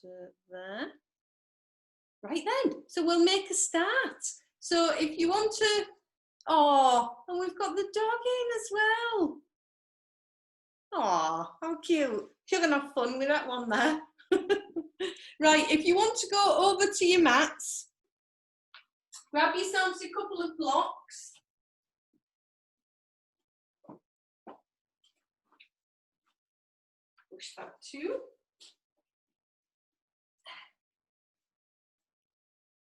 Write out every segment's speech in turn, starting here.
to there. Right then, so we'll make a start. So if you want to, oh, and we've got the dog in as well. Oh, how cute. You're going to have fun with that one there. Right, if you want to go over to your mats, grab yourselves a couple of blocks. Push that too.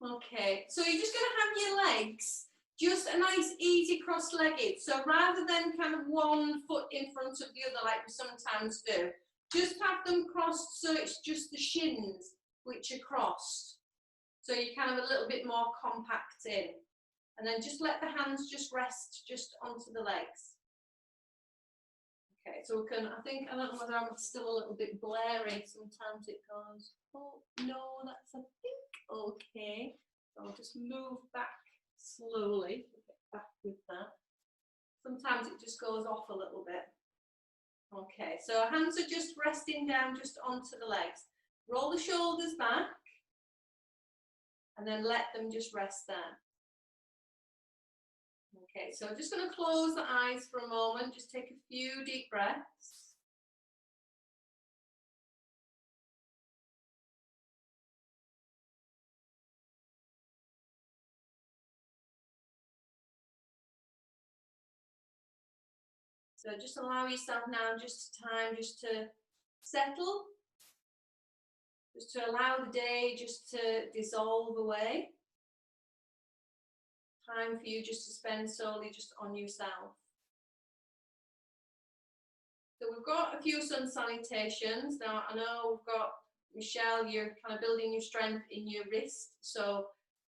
Okay, so you're just going to have your legs just a nice easy cross-legged. So rather than kind of one foot in front of the other like we sometimes do, just have them crossed so it's just the shins which are crossed. So you're kind of a little bit more compact in. And then just let the hands just rest just onto the legs. Okay, so we can, I don't know whether I'm still a little bit blurry. Sometimes it goes, oh no, that's a think. Okay, so I'll just move back slowly, get back with that. Sometimes it just goes off a little bit. Okay, so our hands are just resting down just onto the legs. Roll the shoulders back and then let them just rest there. Okay, so I'm just going to close the eyes for a moment, just take a few deep breaths. So just allow yourself now just time just to settle, just to allow the day just to dissolve away. Time for you just to spend solely just on yourself. So we've got a few sun salutations. Now I know we've got, Michelle, you're kind of building your strength in your wrist. So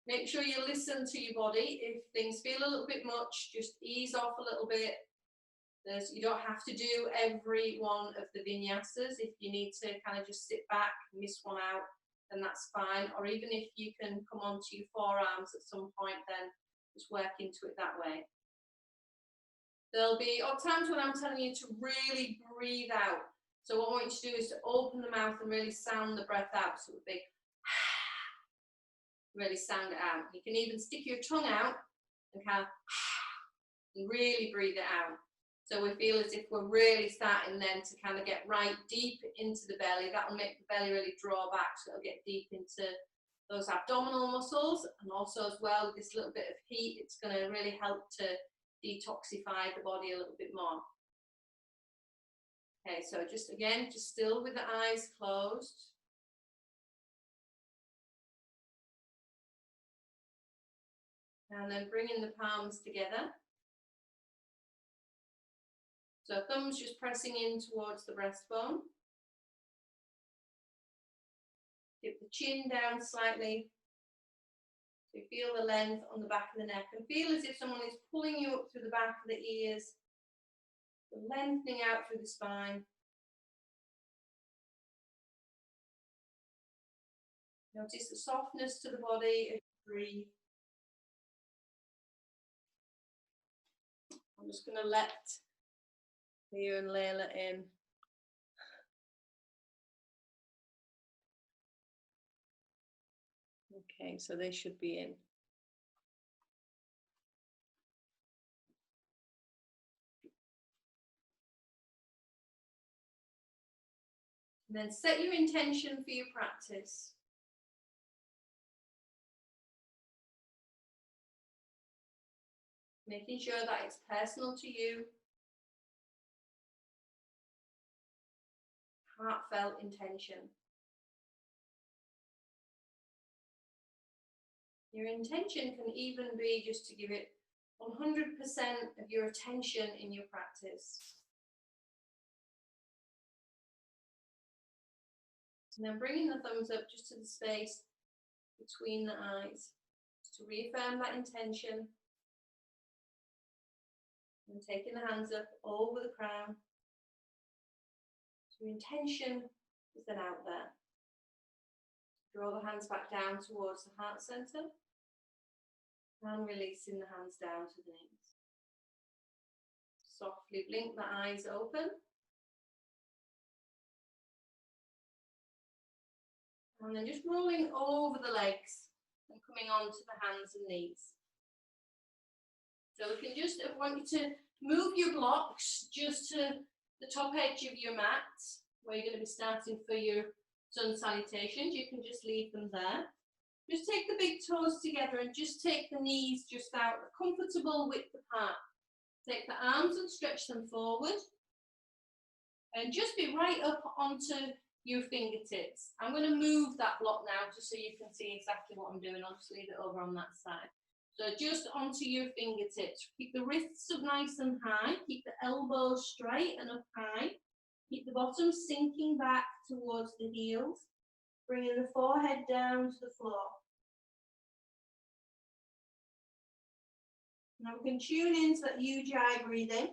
make sure you listen to your body. If things feel a little bit much, just ease off a little bit. You don't have to do every one of the vinyasas. If you need to kind of just sit back, miss one out, then that's fine. Or even if you can come onto your forearms at some point, then just work into it that way. There'll be odd times when I'm telling you to really breathe out. So what I want you to do is to open the mouth and really sound the breath out. So it would be really sound it out. You can even stick your tongue out and kind of and really breathe it out. So we feel as if we're really starting then to kind of get right deep into the belly. That will make the belly really draw back, so it'll get deep into those abdominal muscles. And also as well, with this little bit of heat, it's going to really help to detoxify the body a little bit more. Okay, so just again, just still with the eyes closed. And then bringing the palms together. So thumbs just pressing in towards the breastbone. Dip the chin down slightly. So you feel the length on the back of the neck and feel as if someone is pulling you up through the back of the ears, lengthening out through the spine. Notice the softness to the body as you breathe. I'm just going to let Leo and Layla in. Okay, so they should be in. And then set your intention for your practice. Making sure that it's personal to you. Heartfelt intention. Your intention can even be just to give it 100% of your attention in your practice. And then bringing the thumbs up just to the space between the eyes, just to reaffirm that intention. And taking the hands up over the crown. So your intention is then out there. Draw the hands back down towards the heart center. And releasing the hands down to the knees. Softly blink the eyes open. And then just rolling over the legs and coming on to the hands and knees. So we can just, I want you to move your blocks just to the top edge of your mat, where you're going to be starting for your sun salutations. You can just leave them there. Just take the big toes together and just take the knees just out, a comfortable width apart. Take the arms and stretch them forward. And just be right up onto your fingertips. I'm going to move that block now just so you can see exactly what I'm doing. I'll just leave it over on that side. So just onto your fingertips. Keep the wrists up nice and high. Keep the elbows straight and up high. Keep the bottom sinking back towards the heels. Bringing the forehead down to the floor. Now we can tune into that ujjayi breathing.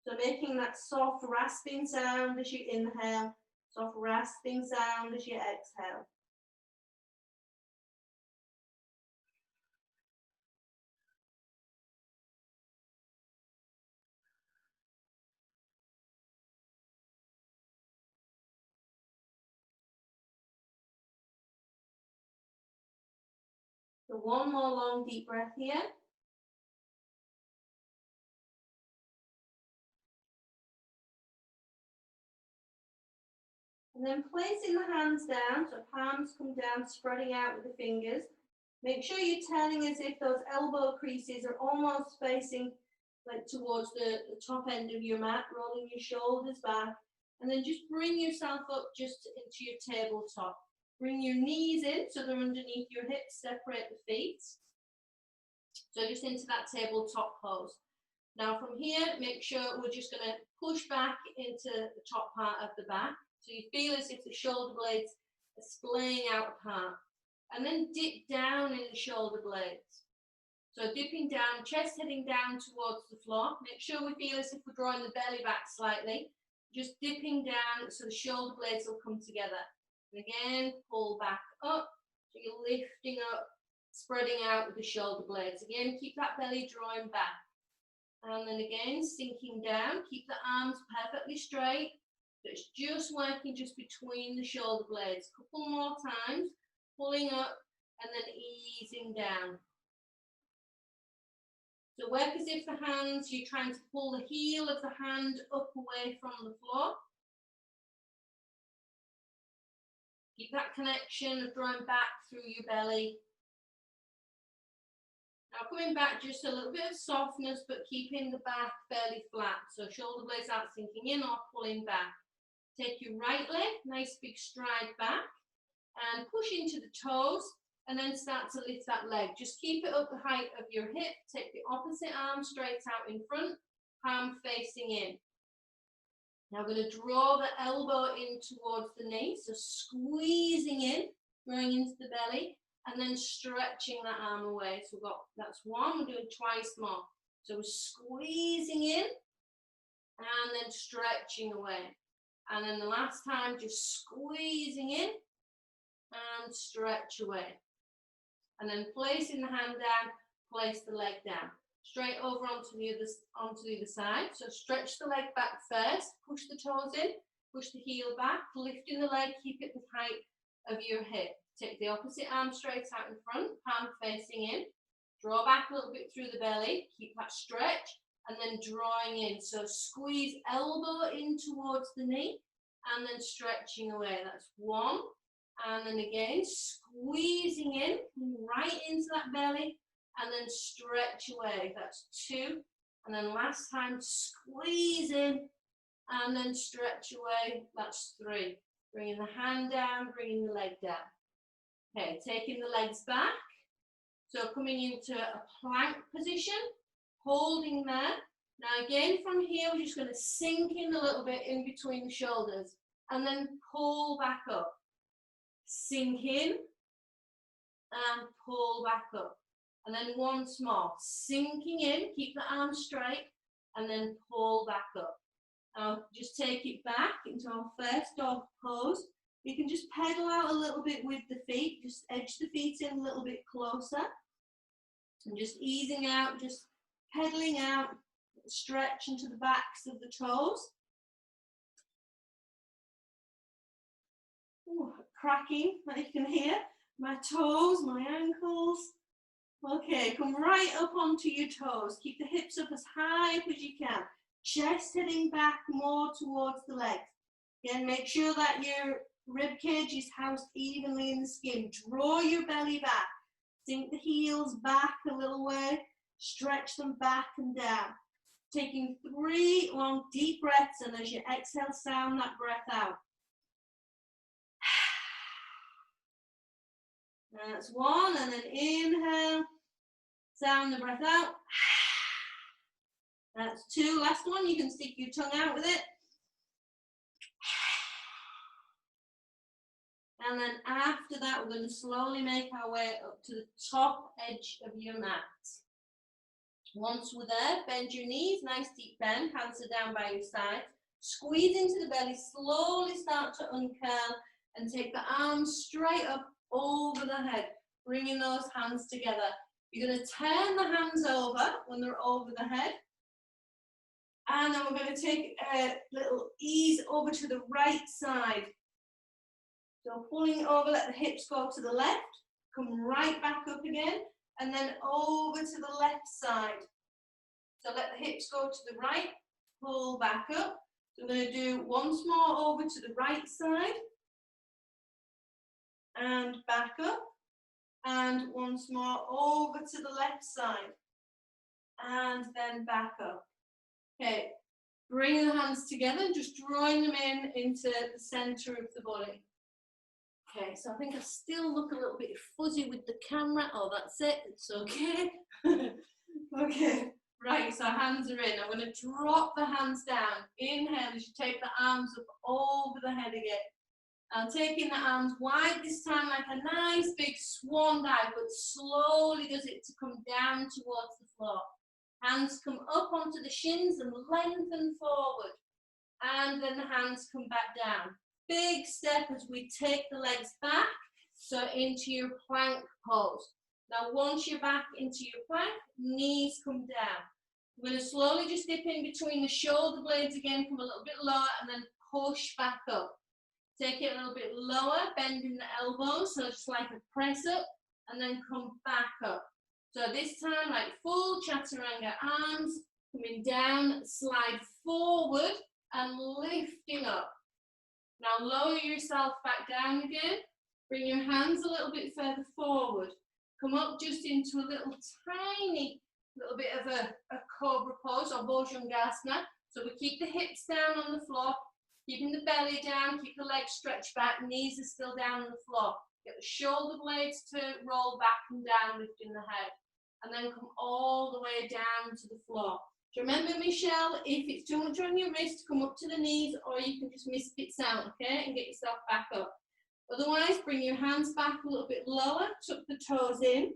So making that soft rasping sound as you inhale, soft rasping sound as you exhale. So one more long deep breath here. And then placing the hands down, so palms come down, spreading out with the fingers. Make sure you're turning as if those elbow creases are almost facing like towards the top end of your mat, rolling your shoulders back. And then just bring yourself up just into your tabletop. Bring your knees in so they're underneath your hips, separate the feet. So just into that tabletop pose. Now from here, make sure we're just going to push back into the top part of the back. So you feel as if the shoulder blades are splaying out apart. And then dip down in the shoulder blades. So dipping down, chest heading down towards the floor. Make sure we feel as if we're drawing the belly back slightly. Just dipping down so the shoulder blades will come together. And again, pull back up. So you're lifting up, spreading out with the shoulder blades. Again, keep that belly drawing back. And then again, sinking down. Keep the arms perfectly straight. So it's just working just between the shoulder blades. Couple more times, pulling up and then easing down. So work as if the hands, you're trying to pull the heel of the hand up away from the floor. Keep that connection of drawing back through your belly. Now coming back, just a little bit of softness, but keeping the back fairly flat. So shoulder blades aren't sinking in or pulling back. Take your right leg, nice big stride back, and push into the toes, and then start to lift that leg. Just keep it up the height of your hip. Take the opposite arm straight out in front, palm facing in. Now we're going to draw the elbow in towards the knee, so squeezing in, going into the belly, and then stretching that arm away. So we've got, that's one, we're doing twice more. So we're squeezing in, and then stretching away. And then the last time, just squeezing in and stretch away. And then placing the hand down, place the leg down. Straight over onto the other side. So stretch the leg back first, push the toes in, push the heel back, lifting the leg, keep it the height of your hip. Take the opposite arm straight out in front, palm facing in. Draw back a little bit through the belly, keep that stretch. And then drawing in, so squeeze elbow in towards the knee and then stretching away. That's one. And then again, squeezing in right into that belly and then stretch away. That's two. And then last time, squeeze in and then stretch away. That's three. Bringing the hand down, bringing the leg down. Okay, taking the legs back. So coming into a plank position. Holding there. Now again from here, we're just going to sink in a little bit in between the shoulders and then pull back up. Sink in and pull back up. And then once more, sinking in, keep the arms straight and then pull back up. Now just take it back into our first dog pose. You can just pedal out a little bit with the feet, just edge the feet in a little bit closer and just easing out, just pedaling out, stretch into the backs of the toes. Ooh, cracking that you can hear. My toes, my ankles. Okay, come right up onto your toes. Keep the hips up as high up as you can. Chest heading back more towards the legs. Again, make sure that your rib cage is housed evenly in the skin. Draw your belly back. Sink the heels back a little way. Stretch them back and down. Taking 3 long deep breaths, and as you exhale, sound that breath out. That's 1, and then inhale, sound the breath out. That's 2, last one, you can stick your tongue out with it. And then after that, we're going to slowly make our way up to the top edge of your mat. Once we're there, bend your knees, nice deep bend, hands are down by your side. Squeeze into the belly, slowly start to uncurl and take the arms straight up over the head, bringing those hands together. You're going to turn the hands over when they're over the head. And then we're going to take a little ease over to the right side. So pulling over, let the hips go to the left, come right back up again, and then over to the left side. So let the hips go to the right, pull back up. So we're going to do once more over to the right side, and back up, and once more over to the left side, and then back up. Okay, bring the hands together, just drawing them into the center of the body. Okay, so I think I still look a little bit fuzzy with the camera. Oh, that's it, it's okay. Okay, right, so hands are in. I'm going to drop the hands down. Inhale as you take the arms up over the head again. I'm taking the arms wide this time, like a nice big swan dive, but slowly does it to come down towards the floor. Hands come up onto the shins and lengthen forward. And then the hands come back down. Big step as we take the legs back, so into your plank pose. Now once you're back into your plank, knees come down. We're going to slowly just dip in between the shoulder blades again, come a little bit lower, and then push back up. Take it a little bit lower, bending the elbows, so just like a press up, and then come back up. So this time, like full Chaturanga, arms coming down, slide forward, and lifting up. Now lower yourself back down again. Bring your hands a little bit further forward. Come up just into a little tiny little bit of a cobra pose or Bhujangasana. So we keep the hips down on the floor, keeping the belly down, keep the legs stretched back, knees are still down on the floor. Get the shoulder blades to roll back and down, lifting the head. And then come all the way down to the floor. So remember, Michelle, if it's too much on your wrist, come up to the knees, or you can just miss bits out, okay, and get yourself back up. Otherwise, bring your hands back a little bit lower, tuck the toes in,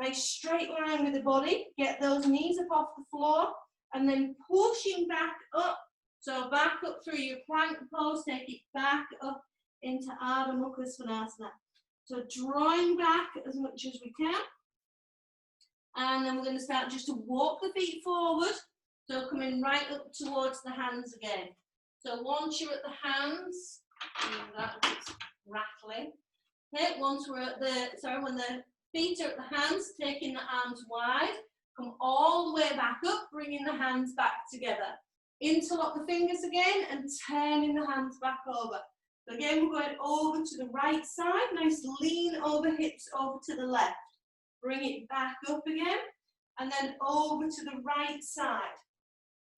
nice straight line with the body, get those knees up off the floor, and then pushing back up. So back up through your plank pose, take it back up into Ardha Mukha Svanasana. So drawing back as much as we can. And then we're going to start just to walk the feet forward. So coming right up towards the hands again. So once you're at the hands, that's rattling. Okay, once we're at when the feet are at the hands, taking the arms wide, come all the way back up, bringing the hands back together. Interlock the fingers again and turning the hands back over. So again, we're going over to the right side, nice lean over hips over to the left. Bring it back up again, and then over to the right side.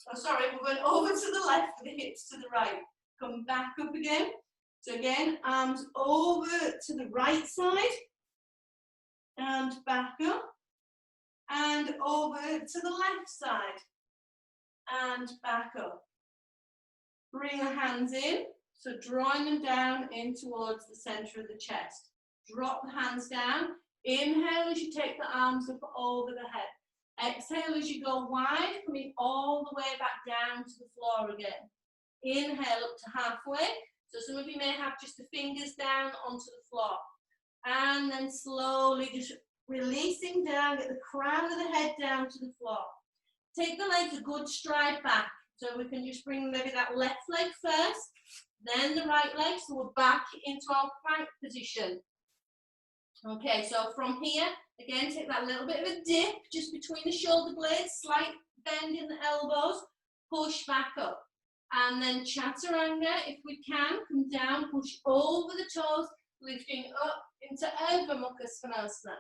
Oh, sorry, we're going over to the left with the hips to the right. Come back up again. So again, arms over to the right side, and back up, and over to the left side, and back up. Bring the hands in, so drawing them down in towards the center of the chest. Drop the hands down. Inhale as you take the arms up over the head. Exhale as you go wide, coming all the way back down to the floor again. Inhale up to halfway. So some of you may have just the fingers down onto the floor. And then slowly just releasing down, get the crown of the head down to the floor. Take the legs a good stride back. So we can just bring maybe that left leg first, then the right leg, so we're back into our plank position. Okay, so from here, again, take that little bit of a dip just between the shoulder blades, slight bend in the elbows, push back up. And then Chaturanga, if we can, come down, push over the toes, lifting up into Urdhva Mukha Svanasana.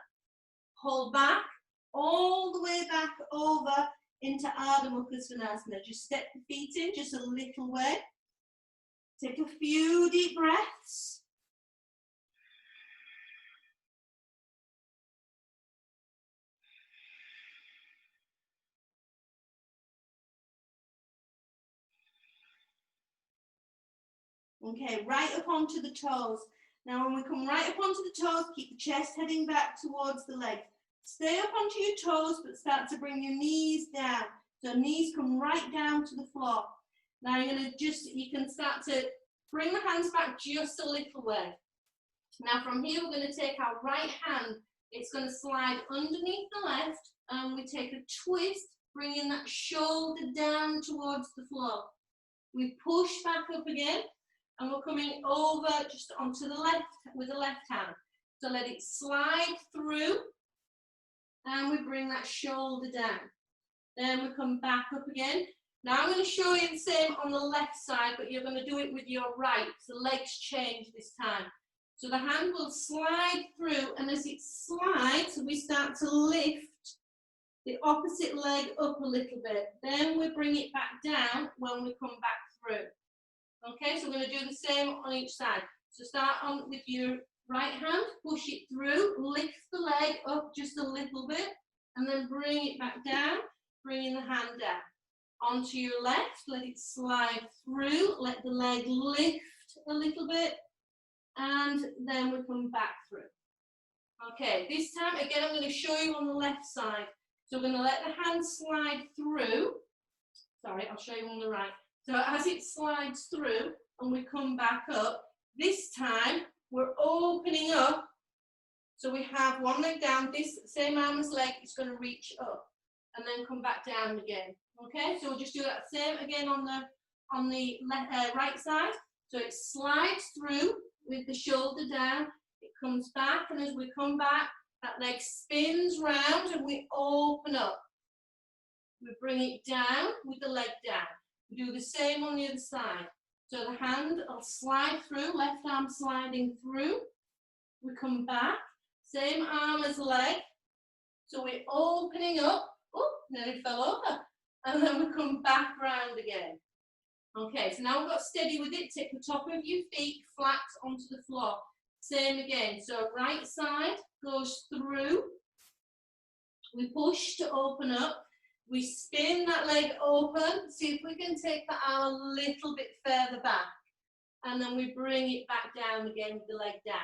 Hold back, all the way back over into Ardha Mukha Svanasana. Just step the feet in just a little way. Take a few deep breaths. Okay, right up onto the toes. Now when we come right up onto the toes, keep the chest heading back towards the legs. Stay up onto your toes, but start to bring your knees down. So knees come right down to the floor. Now you're going to you can start to bring the hands back just a little way. Now from here, we're going to take our right hand. It's going to slide underneath the left, and we take a twist, bringing that shoulder down towards the floor. We push back up again. And we're coming over just onto the left with the left hand. So let it slide through, and we bring that shoulder down. Then we come back up again. Now I'm going to show you the same on the left side, but you're going to do it with your right. So legs change this time. So the hand will slide through, and as it slides, we start to lift the opposite leg up a little bit. Then we bring it back down when we come back through. Okay, so we're going to do the same on each side. So start on with your right hand, push it through, lift the leg up just a little bit, and then bring it back down, bringing the hand down. Onto your left, let it slide through, let the leg lift a little bit, and then we come back through. Okay, this time, again, I'm going to show you on the left side. So we're going to let the hand slide through. Sorry, I'll show you on the right. So as it slides through and we come back up, this time we're opening up. So we have one leg down, this same arm as leg is going to reach up and then come back down again. Okay, so we'll just do that same again on the right side. So it slides through with the shoulder down, it comes back, and as we come back, that leg spins round and we open up. We bring it down with the leg down. We do the same on the other side. So the hand will slide through, left arm sliding through. We come back, same arm as leg. So we're opening up. Oh, nearly fell over. And then we come back round again. Okay, so now we've got steady with it. Take the top of your feet flat onto the floor. Same again. So right side goes through. We push to open up. We spin that leg open, see if we can take the arm a little bit further back. And then we bring it back down again with the leg down.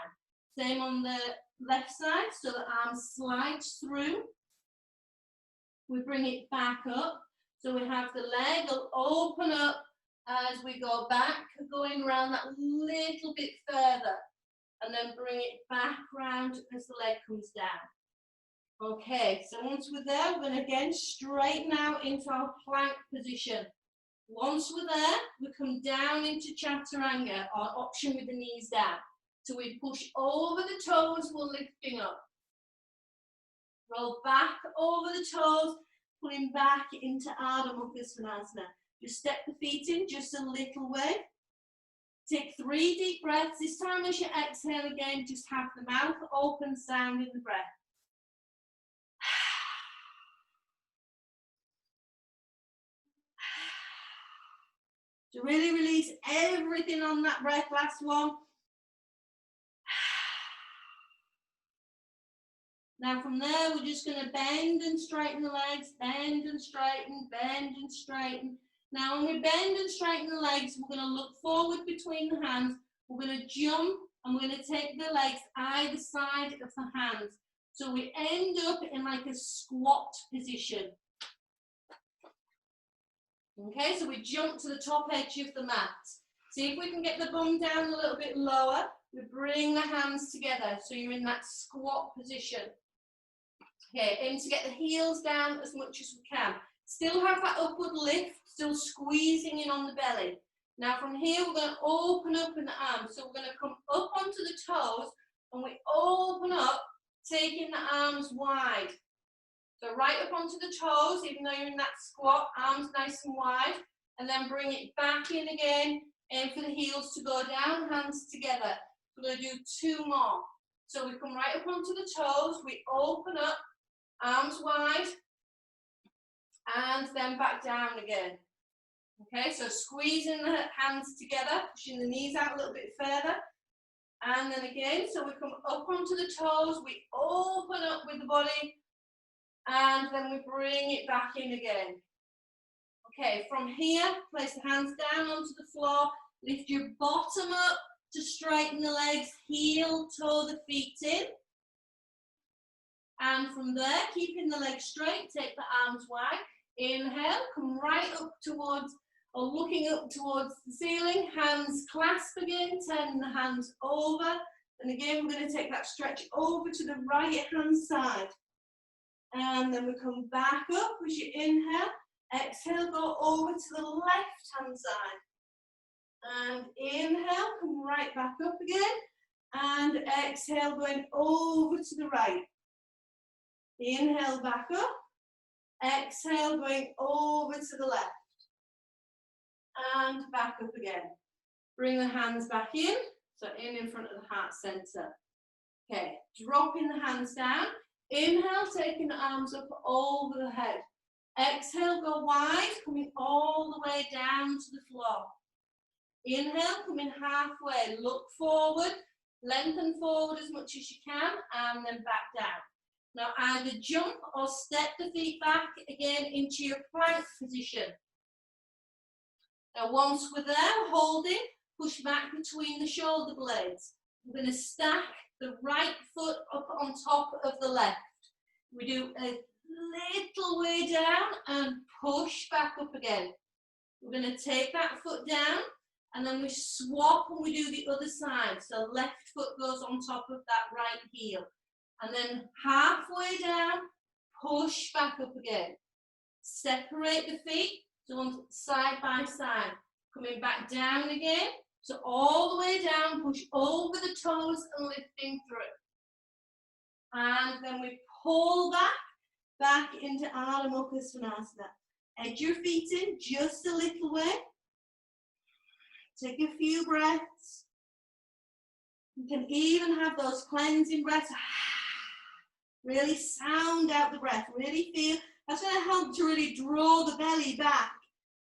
Same on the left side, so the arm slides through. We bring it back up. So we have the leg will open up as we go back, going around that little bit further. And then bring it back round as the leg comes down. Okay, so once we're there, we're going to again straighten out into our plank position. Once we're there, we come down into Chaturanga, our option with the knees down. So we push over the toes, we're lifting up. Roll back over the toes, pulling back into Ardha Mukha Svanasana. Just step the feet in just a little way. Take 3 deep breaths. This time as you exhale again, just have the mouth open, sound in the breath. So really release everything on that breath. Last one. Now from there, we're just going to bend and straighten the legs, bend and straighten, bend and straighten. Now when we bend and straighten the legs, we're going to look forward between the hands. We're going to jump and we're going to take the legs either side of the hands. So we end up in like a squat position. Okay, so we jump to the top edge of the mat. See if we can get the bum down a little bit lower. We bring the hands together, so you're in that squat position. Okay, aim to get the heels down as much as we can. Still have that upward lift, still squeezing in on the belly. Now from here, we're going to open up in the arms. So we're going to come up onto the toes, and we open up, taking the arms wide. So right up onto the toes, even though you're in that squat, arms nice and wide, and then bring it back in again, and for the heels to go down, hands together. We're going to do 2 more. So we come right up onto the toes, we open up, arms wide, and then back down again. Okay, so squeezing the hands together, pushing the knees out a little bit further, and then again, so we come up onto the toes, we open up with the body, and then we bring it back in again. Okay, from here, place the hands down onto the floor, lift your bottom up to straighten the legs, heel, toe the feet in. And from there, keeping the legs straight, take the arms wide. Inhale, come right up towards, or looking up towards the ceiling, hands clasp again, turn the hands over. And again, we're going to take that stretch over to the right hand side. And then we come back up as you inhale. Exhale, go over to the left hand side. And inhale, come right back up again. And exhale, going over to the right. Inhale, back up. Exhale, going over to the left. And back up again. Bring the hands back in. So in front of the heart center. Okay, dropping the hands down. Inhale, taking the arms up over the head. Exhale, go wide, coming all the way down to the floor. Inhale, coming halfway, look forward, lengthen forward as much as you can, and then back down. Now either jump or step the feet back again into your plank position. Now once we're there, holding, push back between the shoulder blades. We're going to stack the right foot up on top of the left. We do a little way down and push back up again. We're going to take that foot down and then we swap and we do the other side. So left foot goes on top of that right heel. And then halfway down, push back up again. Separate the feet, so side by side. Coming back down again. So all the way down, push over the toes and lifting through. And then we pull back into Ardha Mukha Svanasana. Edge your feet in just a little way. Take a few breaths. You can even have those cleansing breaths. Really sound out the breath. Really feel. That's going to help to really draw the belly back.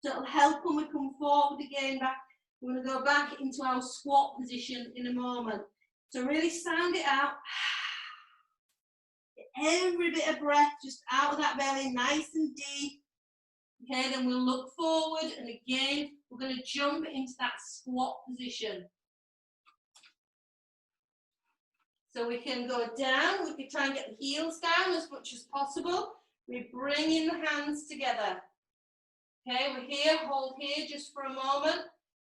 So it'll help when we come forward again back. We're going to go back into our squat position in a moment. So really sound it out. Every bit of breath just out of that belly, nice and deep. Okay, then we'll look forward and again, we're going to jump into that squat position. So we can go down, we can try and get the heels down as much as possible. We bring in the hands together. Okay, we're here, hold here just for a moment.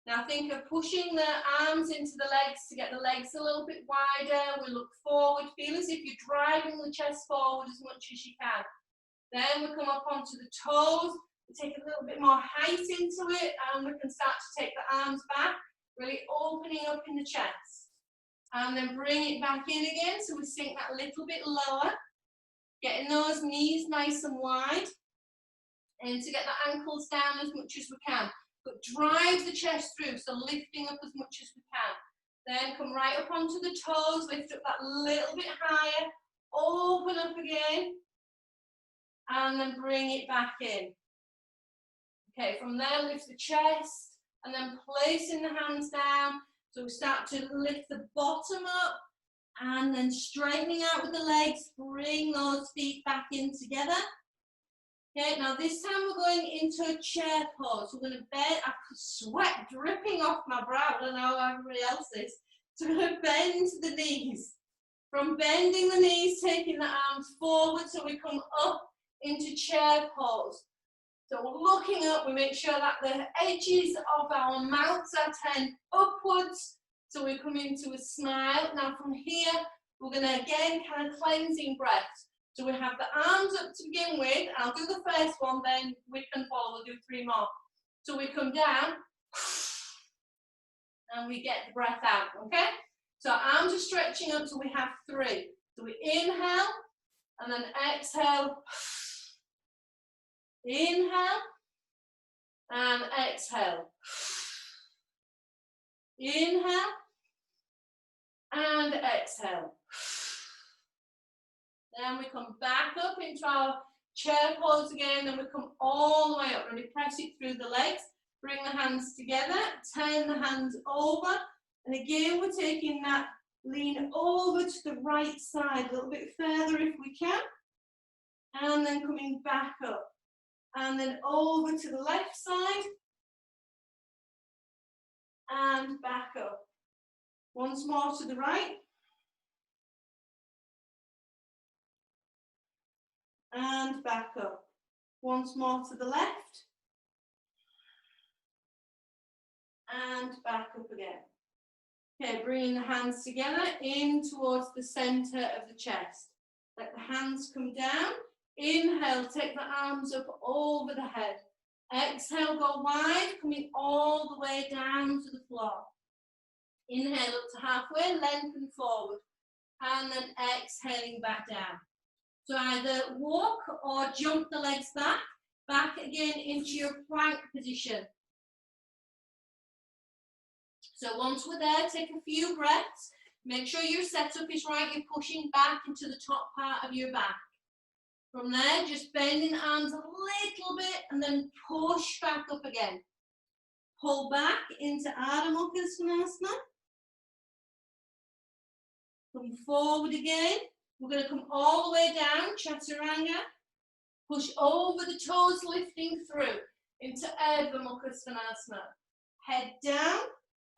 Now think of pushing the arms into the legs to get the legs a little bit wider. We look forward, feel as if you're driving the chest forward as much as you can. Then we come up onto the toes, we take a little bit more height into it, and we can start to take the arms back, really opening up in the chest. And then bring it back in again, so we sink that a little bit lower, getting those knees nice and wide, and to get the ankles down as much as we can. But drive the chest through, so lifting up as much as we can. Then come right up onto the toes, lift up that little bit higher, open up again, and then bring it back in. Okay, from there, lift the chest, and then placing the hands down. So we start to lift the bottom up, and then straightening out with the legs, bring those feet back in together. Okay, now this time we're going into a chair pose. We're going to bend, I could sweat dripping off my brow, I don't know how everybody else is. So we're going to bend the knees. From bending the knees, taking the arms forward, so we come up into chair pose. So we're looking up, we make sure that the edges of our mouths are turned upwards, so we come into a smile. Now from here, we're going to again kind of cleansing breaths. So we have the arms up to begin with. I'll do the first one, then we can follow. We'll do 3 more. So we come down and we get the breath out, okay? So arms are stretching up, so we have 3. So we inhale and then exhale. Inhale and exhale. Inhale and exhale. Then we come back up into our chair pose again, and we come all the way up. Really press it through the legs. Bring the hands together, turn the hands over, and again we're taking that lean over to the right side, a little bit further if we can, and then coming back up, and then over to the left side, and back up. Once more to the right, and back up. Once more to the left, and back up again. Okay, bringing the hands together in towards the center of the chest. Let the hands come down. Inhale, take the arms up over the head. Exhale, go wide, coming all the way down to the floor. Inhale up to halfway, lengthen forward, and then exhaling back down. So either walk or jump the legs back again into your plank position. So once we're there, take a few breaths. Make sure your setup is right. You're pushing back into the top part of your back. From there, just bending the arms a little bit and then push back up again. Pull back into Ardha Mukha Svanasana. Come forward again. We're going to come all the way down, Chaturanga. Push over the toes, lifting through into Ardha Mukha Svanasana. Head down.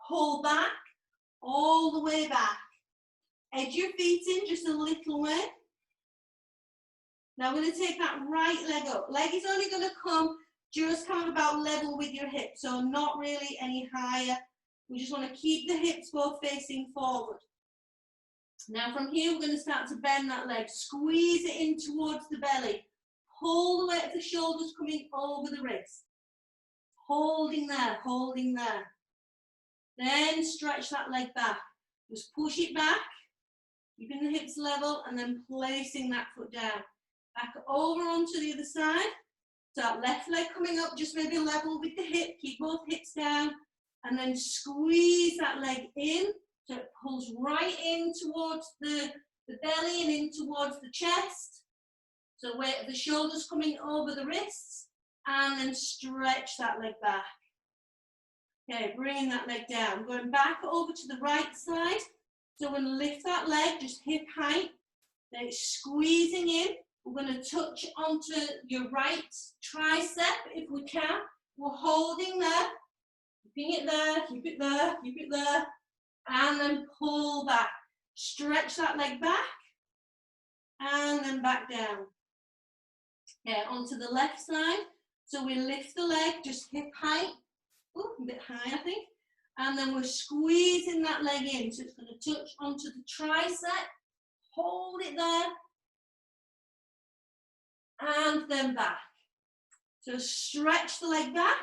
Pull back, all the way back. Edge your feet in just a little way. Now we're going to take that right leg up. Leg is only going to come just kind of about level with your hips, so not really any higher. We just want to keep the hips both facing forward. Now from here, we're going to start to bend that leg. Squeeze it in towards the belly. Pull the weight of the shoulders coming over the wrist. Holding there, holding there. Then stretch that leg back. Just push it back, keeping the hips level, and then placing that foot down. Back over onto the other side. So that left leg coming up, just maybe level with the hip. Keep both hips down, and then squeeze that leg in. So it pulls right in towards the belly and in towards the chest. So weight of the shoulders coming over the wrists, and then stretch that leg back. Okay, bringing that leg down, going back over to the right side. So we're going to lift that leg, just hip height, then it's squeezing in. We're going to touch onto your right tricep if we can. We're holding there, keeping it there, keep it there, keep it there, and then pull back. Stretch that leg back, and then back down. Okay, onto the left side. So we lift the leg, just hip height. Ooh, a bit high, I think. And then we're squeezing that leg in. So it's going to touch onto the tricep. Hold it there. And then back. So stretch the leg back.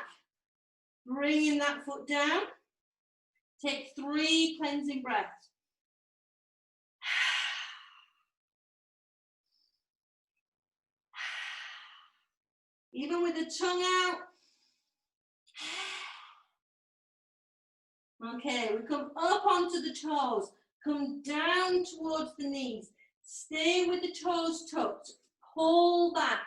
Bringing that foot down. Take 3 cleansing breaths. Even with the tongue out. Okay, we come up onto the toes, come down towards the knees, stay with the toes tucked, pull back,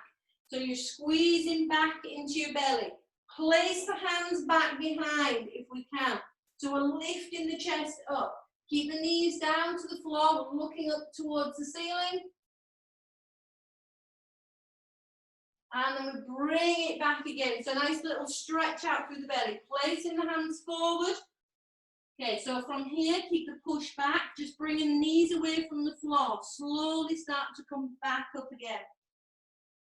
so you're squeezing back into your belly. Place the hands back behind if we can, so we're lifting the chest up. Keep the knees down to the floor, we're looking up towards the ceiling. And then we bring it back again. It's a nice little stretch out through the belly, placing the hands forward. Okay, so from here, keep the push back, just bringing the knees away from the floor. Slowly start to come back up again.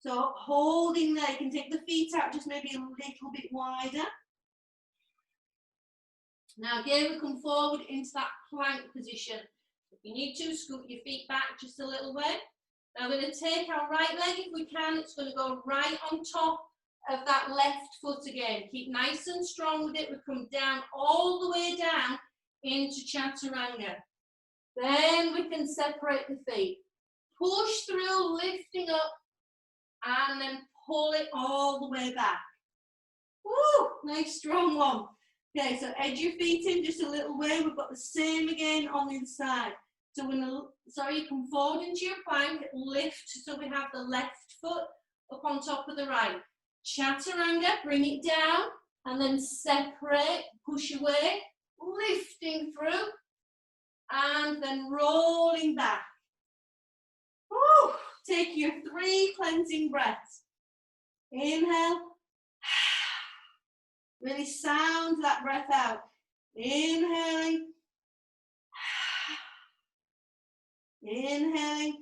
So holding there, you can take the feet out just maybe a little bit wider. Now again, we come forward into that plank position. If you need to, scoot your feet back just a little way. Now we're going to take our right leg if we can. It's going to go right on top of that left foot again. Keep nice and strong with it. We come down all the way down into Chaturanga. Then we can separate the feet. Push through, lifting up, and then pull it all the way back. Woo, nice strong one. Okay, so edge your feet in just a little way. We've got the same again on the inside. So we're gonna, you come forward into your plank, lift, so we have the left foot up on top of the right. Chaturanga, bring it down, and then separate, push away, lifting through, and then rolling back. Woo! Take your 3 cleansing breaths. Inhale. Really sound that breath out. Inhaling. Inhaling.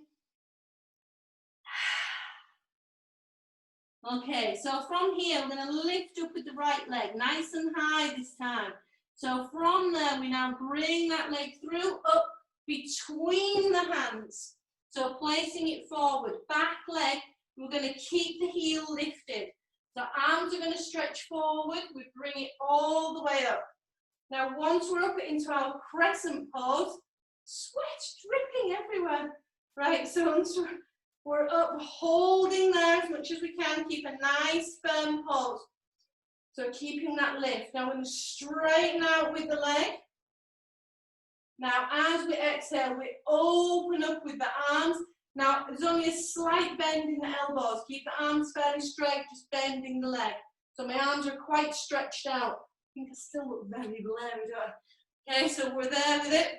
Okay, so from here, we're going to lift up with the right leg, nice and high this time. So from there, we now bring that leg through, up between the hands. So placing it forward, back leg, we're going to keep the heel lifted. So arms are going to stretch forward, we bring it all the way up. Now once we're up into our crescent pose, sweat dripping everywhere. Right, so once we're up, holding there as much as we can, keep a nice firm pose. So keeping that lift. Now we're going to straighten out with the leg. Now as we exhale, we open up with the arms. Now there's only a slight bend in the elbows. Keep the arms fairly straight, just bending the leg. So my arms are quite stretched out. I think I still look very blurry, don't I? Okay, so we're there with it.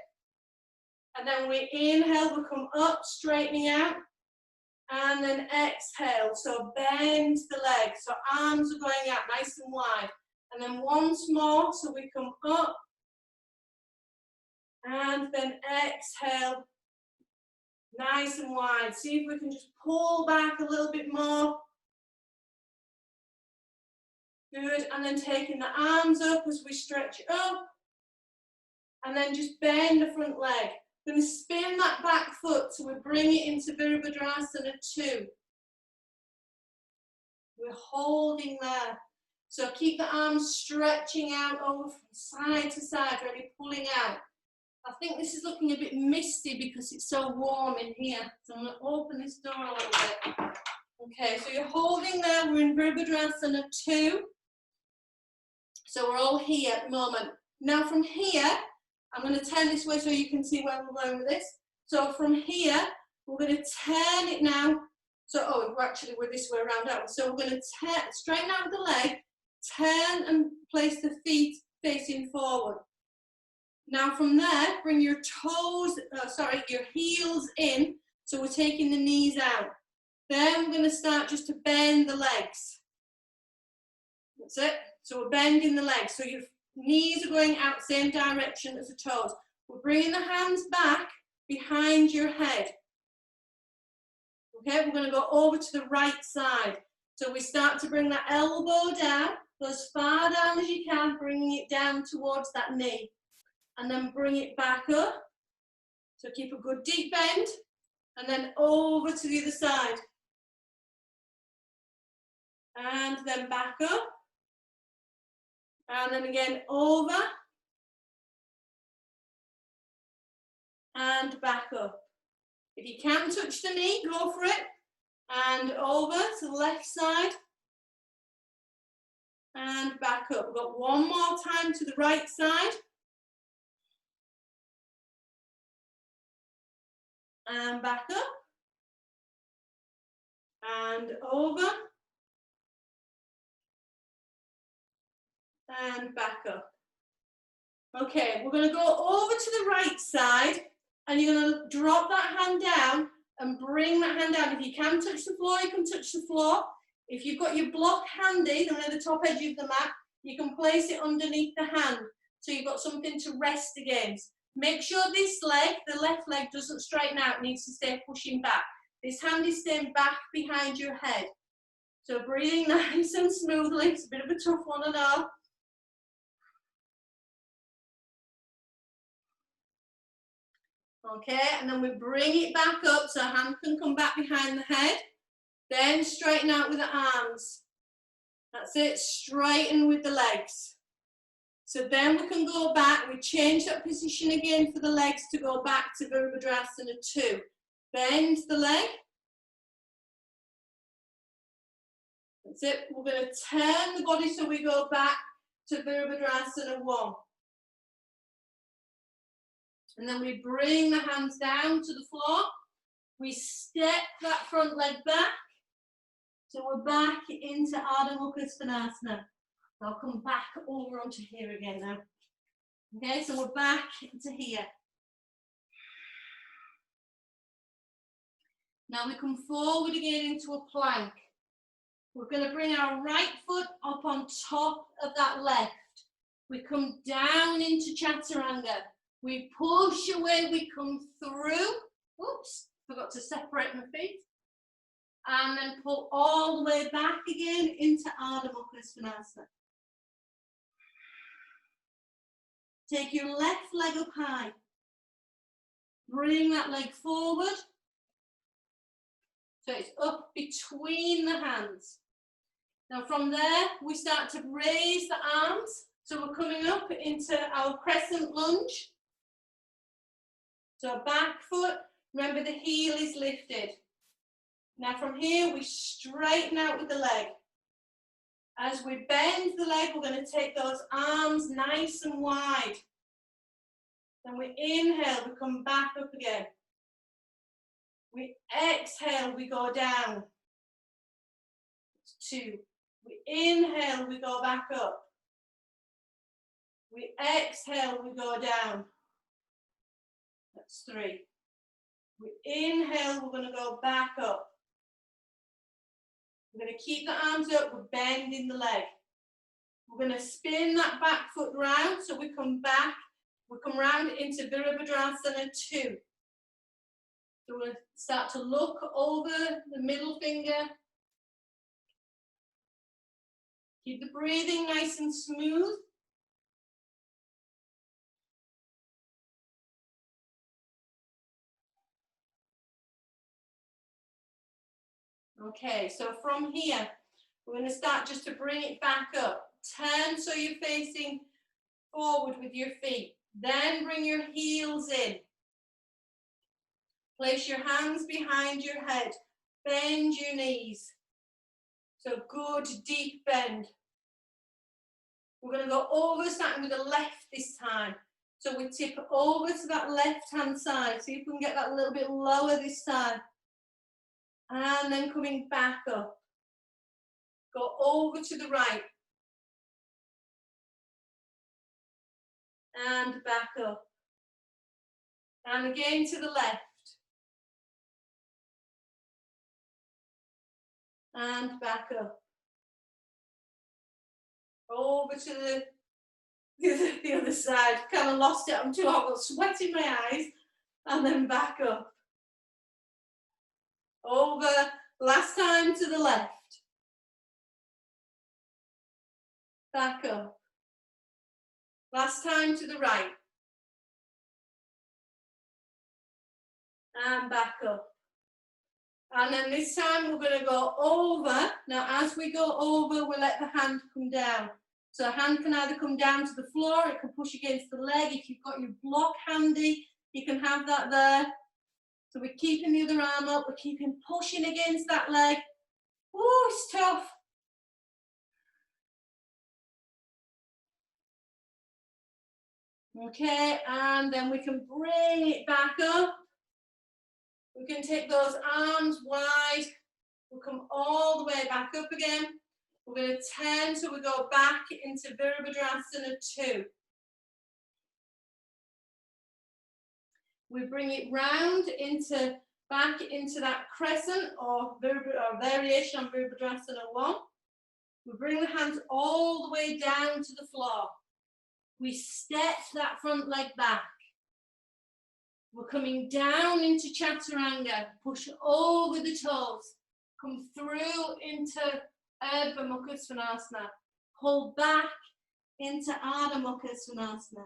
And then we inhale, we come up, straightening out. And then exhale, so bend the legs. So arms are going out nice and wide. And then once more, so we come up. And then exhale, nice and wide. See if we can just pull back a little bit more. Good, and then taking the arms up as we stretch up. And then just bend the front leg. We're going to spin that back foot, so we bring it into Virabhadrasana 2. We're holding there. So keep the arms stretching out over from side to side, really pulling out. I think this is looking a bit misty because it's so warm in here. So I'm going to open this door a little bit. Okay, so you're holding there. We're in Virabhadrasana 2. So we're all here at the moment. Now from here, I'm going to turn this way so you can see where we're going with this. So from here, we're going to turn it now. So, we're this way around out. So we're going to straighten out the leg, turn and place the feet facing forward. Now from there, bring your your heels in. So we're taking the knees out. Then we're going to start just to bend the legs. That's it. So we're bending the legs. So your knees are going out same direction as the toes. We're bringing the hands back behind your head. Okay, we're going to go over to the right side. So we start to bring that elbow down, go as far down as you can, bringing it down towards that knee. And then bring it back up. So keep a good deep bend. And then over to the other side. And then back up. And then again over. And back up. If you can touch the knee, go for it. And over to the left side. And back up. We've got one more time to the right side. And back up. And over. And back up. Okay, we're going to go over to the right side. And you're going to drop that hand down and bring that hand down. If you can touch the floor, you can touch the floor. If you've got your block handy, near the top edge of the mat, you can place it underneath the hand. So you've got something to rest against. Make sure this leg, the left leg, doesn't straighten out, needs to stay pushing back. This hand is staying back behind your head. So breathing nice and smoothly. It's a bit of a tough one, I know. Okay, and then we bring it back up so hand can come back behind the head. Then straighten out with the arms. That's it, straighten with the legs. So then we can go back, we change that position again for the legs to go back to Virabhadrasana 2. Bend the leg. That's it, we're going to turn the body so we go back to Virabhadrasana 1. And then we bring the hands down to the floor. We step that front leg back. So we're back into Ardha Mukha Svanasana. I'll come back over onto here again now. Okay, so we're back to here. Now we come forward again into a plank. We're going to bring our right foot up on top of that left. We come down into Chaturanga. We push away, we come through. Oops, forgot to separate my feet. And then pull all the way back again into Ardha Mukha Svanasana. Take your left leg up high. Bring that leg forward. So it's up between the hands. Now from there, we start to raise the arms. So we're coming up into our Crescent Lunge. So back foot, remember the heel is lifted. Now from here, we straighten out with the leg. As we bend the leg, we're going to take those arms nice and wide. Then we inhale, we come back up again. We exhale, we go down. 2. We inhale, we go back up. We exhale, we go down. That's 3. We inhale, we're going to go back up. We're going to keep the arms up, we're bending the leg. We're going to spin that back foot round, so we come back, we come round into Virabhadrasana 2. So we're going to start to look over the middle finger. Keep the breathing nice and smooth. Okay, so from here, we're going to start just to bring it back up. Turn so you're facing forward with your feet. Then bring your heels in. Place your hands behind your head. Bend your knees. So good deep bend. We're going to go over, starting with the left this time. So we tip over to that left-hand side. See if we can get that a little bit lower this time. And then coming back up. Go over to the right. And back up. And again to the left. And back up. Over to the other side. Kind of lost it. I'm too hot. I've got sweat in my eyes. And then back up. Over. Last time to the left. Back up. Last time to the right. And back up. And then this time we're going to go over. Now as we go over, we'll let the hand come down. So the hand can either come down to the floor, it can push against the leg. If you've got your block handy, you can have that there. So we're keeping the other arm up, we're keeping pushing against that leg. Ooh, it's tough. Okay, and then we can bring it back up. We can take those arms wide. We'll come all the way back up again. We're going to turn so we go back into Virabhadrasana 2. We bring it round into back into that crescent or variation on Virabhadrasana 1. We bring the hands all the way down to the floor. We step that front leg back. We're coming down into Chaturanga. Push over the toes. Come through into Ardha Mukha Svanasana. Pull back into Ardha Mukha Svanasana.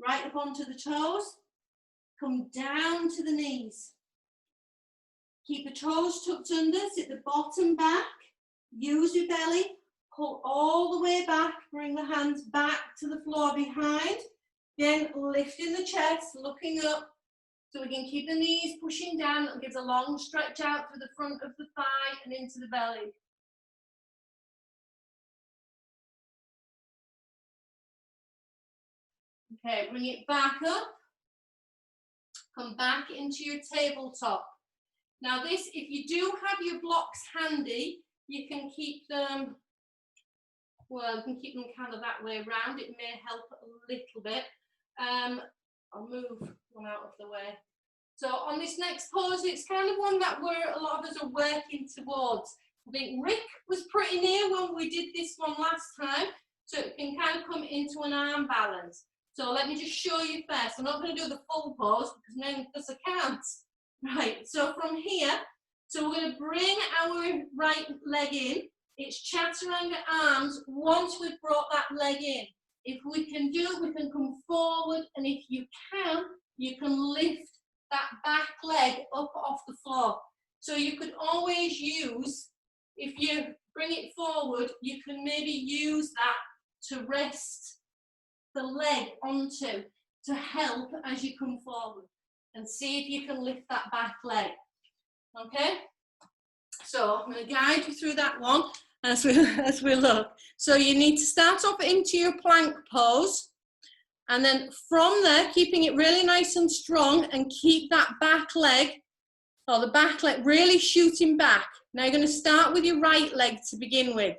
right up onto the toes. Come down to the knees. Keep the toes tucked under, sit the bottom back. Use your belly. Pull all the way back. Bring the hands back to the floor behind. Then lifting the chest, looking up. So we can keep the knees pushing down. It gives a long stretch out through the front of the thigh and into the belly. Okay, bring it back up. Come back into your tabletop. Now this, if you do have your blocks handy, you can keep them, well, you can keep them kind of that way around. It may help a little bit. I'll move one out of the way. So on this next pose, it's kind of one that a lot of us are working towards. I think Rick was pretty near when we did this one last time, so it can kind of come into an arm balance. So let me just show you first. I'm not going to do the full pose because I can't. Right, so from here, so we're going to bring our right leg in. It's Chaturanga arms once we've brought that leg in. If we can do it, we can come forward, and if you can lift that back leg up off the floor. So you could always use, if you bring it forward, you can maybe use that to rest the leg onto to help as you come forward, and see if you can lift that back leg. Okay, so I'm going to guide you through that one as we look. So you need to start off into your plank pose, and then from there, keeping it really nice and strong, and keep that back leg, or the back leg, really shooting back. Now you're going to start with your right leg to begin with.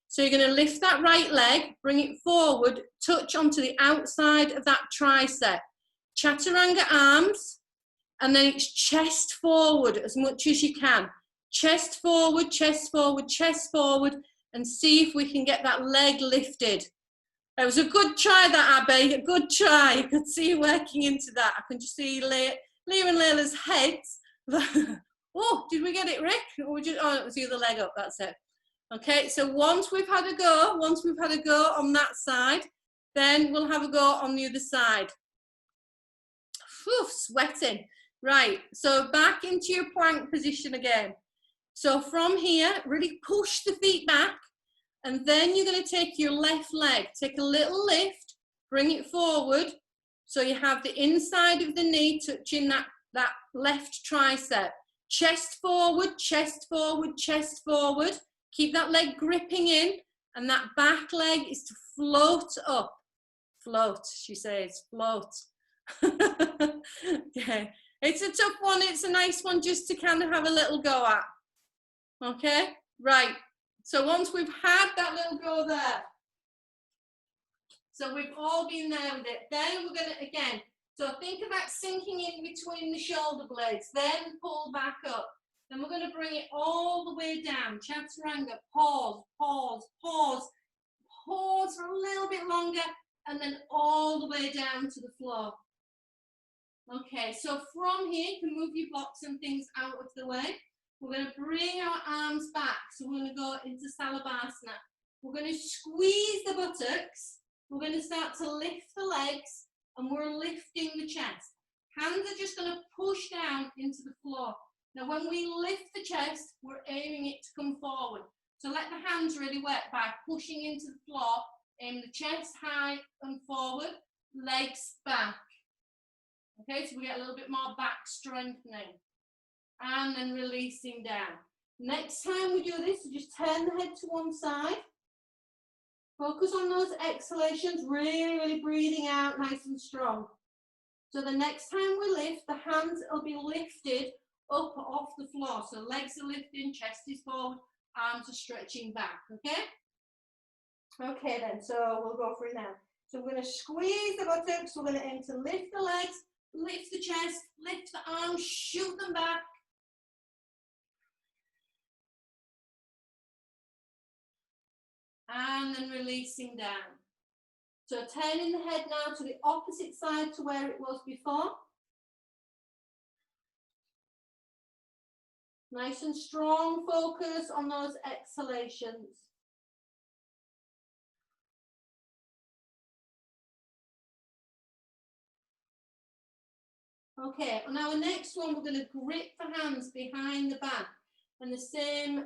So you're going to lift that right leg, bring it forward, touch onto the outside of that tricep. Chaturanga arms, and then it's chest forward as much as you can. Chest forward, chest forward, chest forward, and see if we can get that leg lifted. It was a good try, that, Abby, a good try. You could see you working into that. I can just see Leah and Layla's heads. Oh, did we get it, Rick? Or oh, it was the other leg up, that's it. Okay, so once we've had a go on that side, then we'll have a go on the other side. Whew, sweating. Right, so back into your plank position again. So from here, really push the feet back, and then you're going to take your left leg, take a little lift, bring it forward, so you have the inside of the knee touching that left tricep. Chest forward, chest forward, chest forward. Keep that leg gripping in, and that back leg is to float up. Float, she says, float. Okay, it's a tough one. It's a nice one just to kind of have a little go at. Okay, right. So once we've had that little go there, so we've all been there with it, then we're going to, again, so think of that sinking in between the shoulder blades, then pull back up. Then we're going to bring it all the way down. Chaturanga, pause, pause, pause, pause for a little bit longer, and then all the way down to the floor. Okay, so from here, you can move your blocks and things out of the way. We're going to bring our arms back. So we're going to go into Salabhasana. We're going to squeeze the buttocks. We're going to start to lift the legs, and we're lifting the chest. Hands are just going to push down into the floor. Now, when we lift the chest, we're aiming it to come forward. So let the hands really work by pushing into the floor. Aim the chest high and forward, legs back. Okay, so we get a little bit more back strengthening. And then releasing down. Next time we do this, we just turn the head to one side. Focus on those exhalations, really, really breathing out nice and strong. So the next time we lift, the hands will be lifted up off the floor. So legs are lifting, chest is forward, arms are stretching back, okay? Okay then, so we'll go through now. So we're going to squeeze the buttocks, we're going to aim to lift the legs, lift the chest, lift the arms, shoot them back. And then releasing down. So turning the head now to the opposite side to where it was before. Nice and strong focus on those exhalations. Okay, on our next one, we're going to grip the hands behind the back, and the same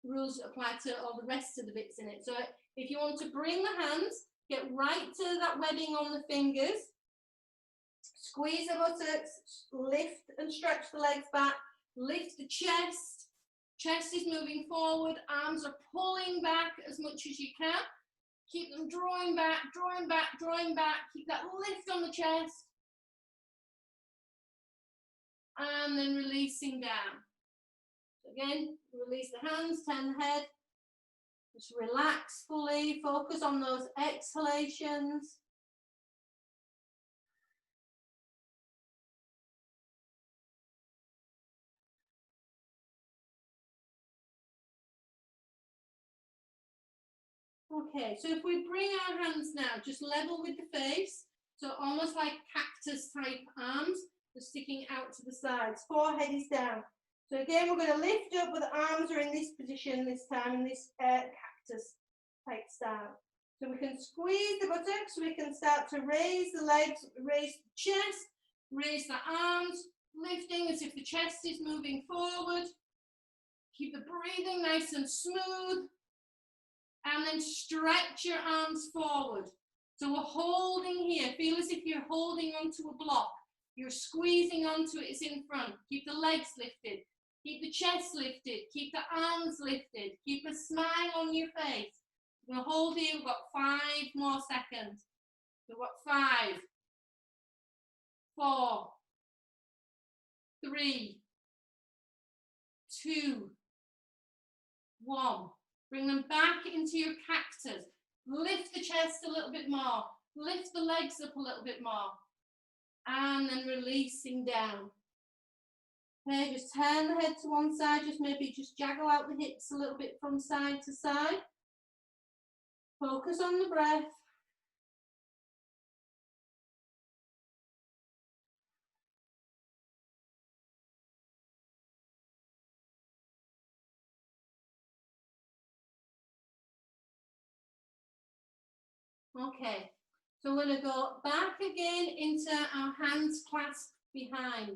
rules apply to all the rest of the bits in it. So if you want to bring the hands, get right to that webbing on the fingers, squeeze the buttocks, lift and stretch the legs back, lift the chest, chest is moving forward, arms are pulling back as much as you can, keep them drawing back, drawing back, drawing back, keep that lift on the chest, and then releasing down. Again, release the hands, turn the head, just relax fully, focus on those exhalations. Okay, so if we bring our hands now, just level with the face, so almost like cactus type arms, just sticking out to the sides, forehead is down. So again, we're going to lift up, but the arms are in this position this time, in this cactus type style. So we can squeeze the buttocks, we can start to raise the legs, raise the chest, raise the arms, lifting as if the chest is moving forward. Keep the breathing nice and smooth. And then stretch your arms forward. So we're holding here. Feel as if you're holding onto a block. You're squeezing onto it, it's in front. Keep the legs lifted. Keep the chest lifted. Keep the arms lifted. Keep a smile on your face. We'll hold here. We've got 5 more seconds. So we've got 5, 4, 3, 2, 1. Bring them back into your cactus. Lift the chest a little bit more. Lift the legs up a little bit more. And then releasing down. Okay, just turn the head to one side. Just maybe just jaggle out the hips a little bit from side to side. Focus on the breath. Okay, so we're going to go back again into our hands clasped behind.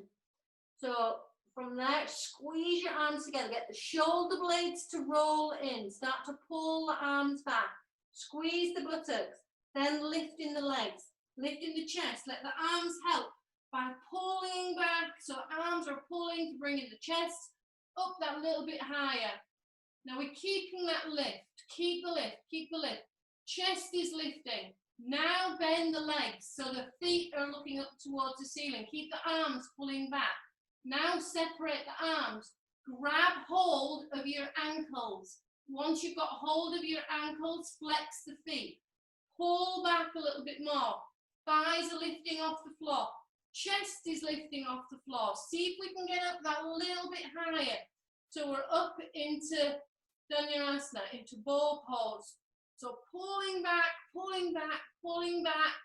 So from there, squeeze your arms together. Get the shoulder blades to roll in. Start to pull the arms back. Squeeze the buttocks. Then lifting the legs. Lifting the chest. Let the arms help by pulling back. So arms are pulling to bring in the chest up that little bit higher. Now we're keeping that lift. Keep the lift. Keep the lift. Chest is lifting. Now bend the legs so the feet are looking up towards the ceiling. Keep the arms pulling back. Now separate the arms. Grab hold of your ankles. Once you've got hold of your ankles, flex the feet. Pull back a little bit more. Thighs are lifting off the floor. Chest is lifting off the floor. See if we can get up that little bit higher. So we're up into Dhanurasana, into bow pose. So pulling back, pulling back, pulling back.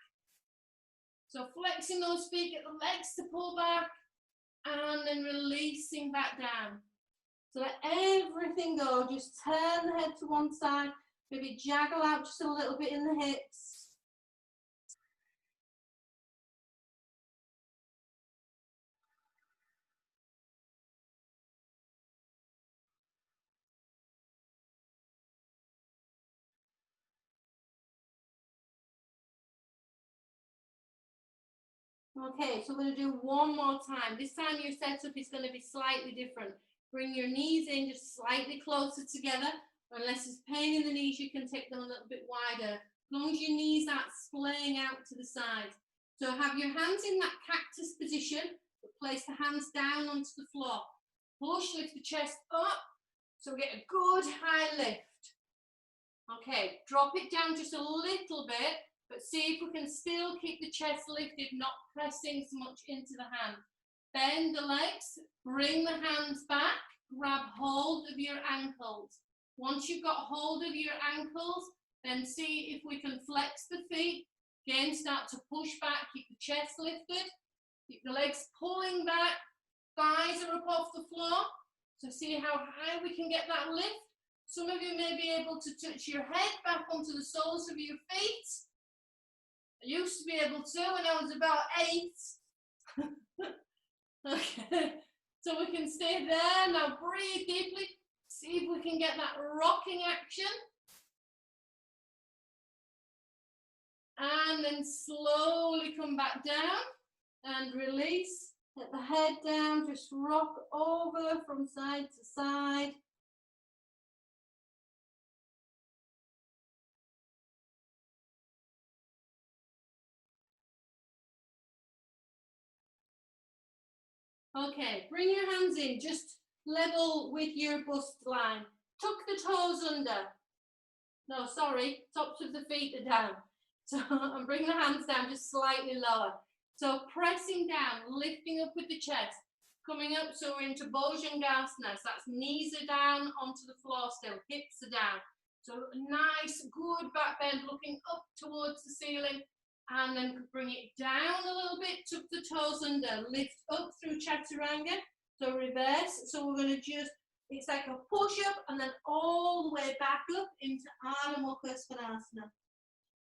So flexing those feet, get the legs to pull back, and then releasing back down. So let everything go. Just turn the head to one side, maybe jaggle out just a little bit in the hips. Okay, so we're going to do one more time. This time your setup is going to be slightly different. Bring your knees in just slightly closer together. Unless there's pain in the knees, you can take them a little bit wider. As long as your knees aren't splaying out to the sides. So have your hands in that cactus position, but place the hands down onto the floor. Push, lift the chest up, so we get a good high lift. Okay, drop it down just a little bit, but see if we can still keep the chest lifted, not pressing so much into the hand. Bend the legs, bring the hands back, grab hold of your ankles. Once you've got hold of your ankles, then see if we can flex the feet. Again, start to push back, keep the chest lifted, keep the legs pulling back, thighs are up off the floor. So see how high we can get that lift. Some of you may be able to touch your head back onto the soles of your feet. I used to be able to when I was about 8. Okay, so we can stay there. Now breathe deeply. See if we can get that rocking action. And then slowly come back down and release. Let the head down, just rock over from side to side. Okay, bring your hands in, just level with your bust line. Tuck the toes under. No, sorry, tops of the feet are down. So, and bring the hands down just slightly lower. So pressing down, lifting up with the chest, coming up, so we're into Bhujangasana. So that's knees are down onto the floor still, hips are down. So a nice, good back bend, looking up towards the ceiling, and then bring it down a little bit, tuck the toes under, lift up through Chaturanga. So reverse, so we're going to just, it's like a push up and then all the way back up into Ardha Mukha Svanasana.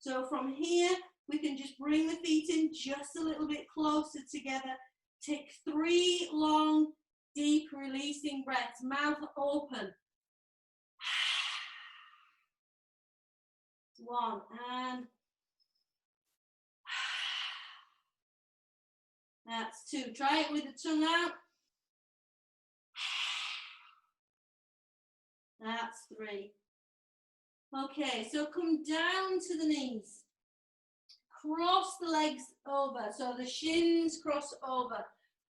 So from here, we can just bring the feet in just a little bit closer together. Take 3 long, deep releasing breaths, mouth open. 1, and that's 2. Try it with the tongue out. That's 3. Okay, so come down to the knees. Cross the legs over, so the shins cross over.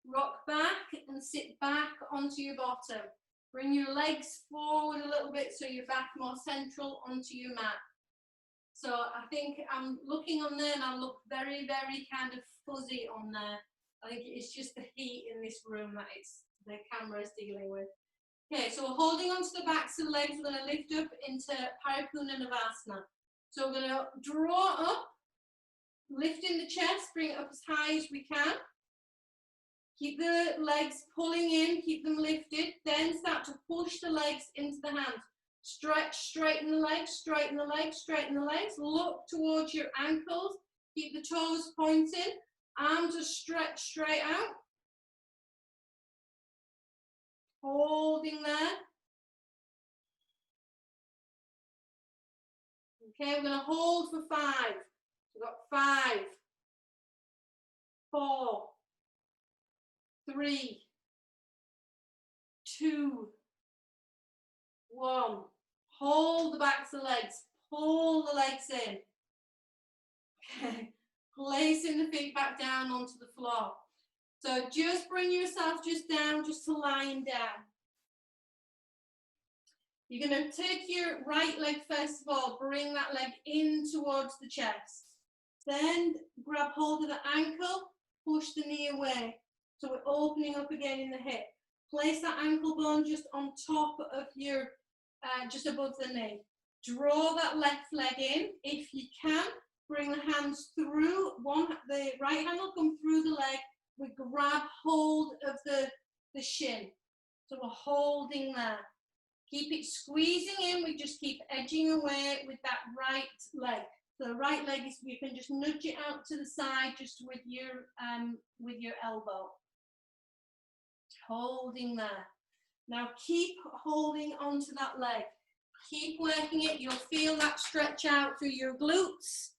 Rock back and sit back onto your bottom. Bring your legs forward a little bit so you're back more central onto your mat. So I think I'm looking on there and I look very, very kind of fuzzy on there. I think it's just the heat in this room that the camera is dealing with. Okay, so we're holding onto the backs of the legs. We're going to lift up into Paripunanavasana. So we're going to draw up, lifting the chest, bring it up as high as we can. Keep the legs pulling in, keep them lifted. Then start to push the legs into the hands. Stretch, straighten the legs, straighten the legs, straighten the legs. Look towards your ankles. Keep the toes pointing. Arms are stretched straight out. Holding there. Okay, we're going to hold for 5. We've got 5, 4, 3, 2, 1. Hold the backs of the legs. Pull the legs in. Okay. Placing the feet back down onto the floor. So just bring yourself just down, just to lying down. You're going to take your right leg first of all, bring that leg in towards the chest. Then grab hold of the ankle, push the knee away. So we're opening up again in the hip. Place that ankle bone just on top of your, just above the knee. Draw that left leg in. If you can, bring the hands through. The right hand will come through the leg. We grab hold of the shin. So we're holding there. Keep it squeezing in. We just keep edging away with that right leg. So the right leg is, you can just nudge it out to the side just with your elbow. Holding there. Now keep holding onto that leg. Keep working it. You'll feel that stretch out through your glutes.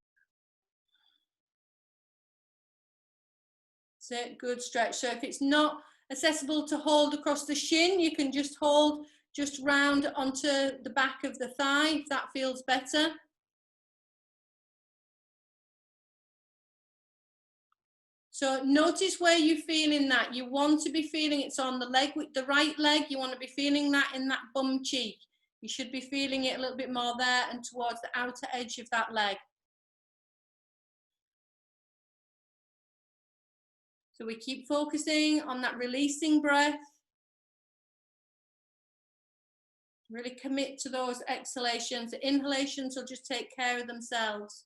That's it. Good stretch. So if it's not accessible to hold across the shin, you can just hold just round onto the back of the thigh if that feels better. So notice where you're feeling that. You want to be feeling it's on the leg, with the right leg. You want to be feeling that in that bum cheek. You should be feeling it a little bit more there and towards the outer edge of that leg. So we keep focusing on that releasing breath. Really commit to those exhalations. The inhalations will just take care of themselves.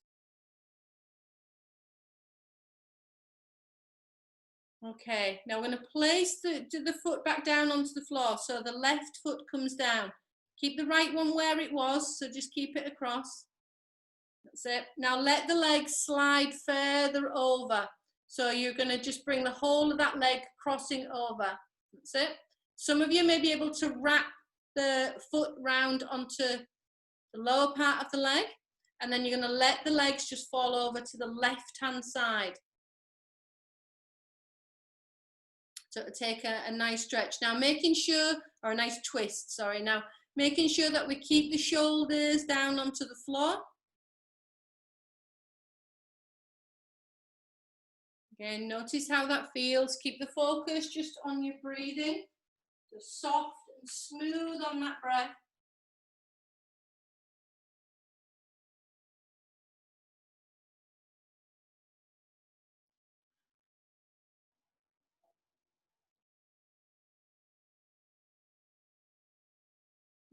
Okay, now we're going to place the foot back down onto the floor. So the left foot comes down. Keep the right one where it was, so just keep it across. That's it. Now let the legs slide further over. So you're going to just bring the whole of that leg crossing over. That's it. Some of you may be able to wrap the foot round onto the lower part of the leg, and then you're going to let the legs just fall over to the left-hand side. So to take a nice stretch. Now making sure, or a nice twist, sorry. Now making sure that we keep the shoulders down onto the floor. Again, notice how that feels. Keep the focus just on your breathing. Just soft and smooth on that breath.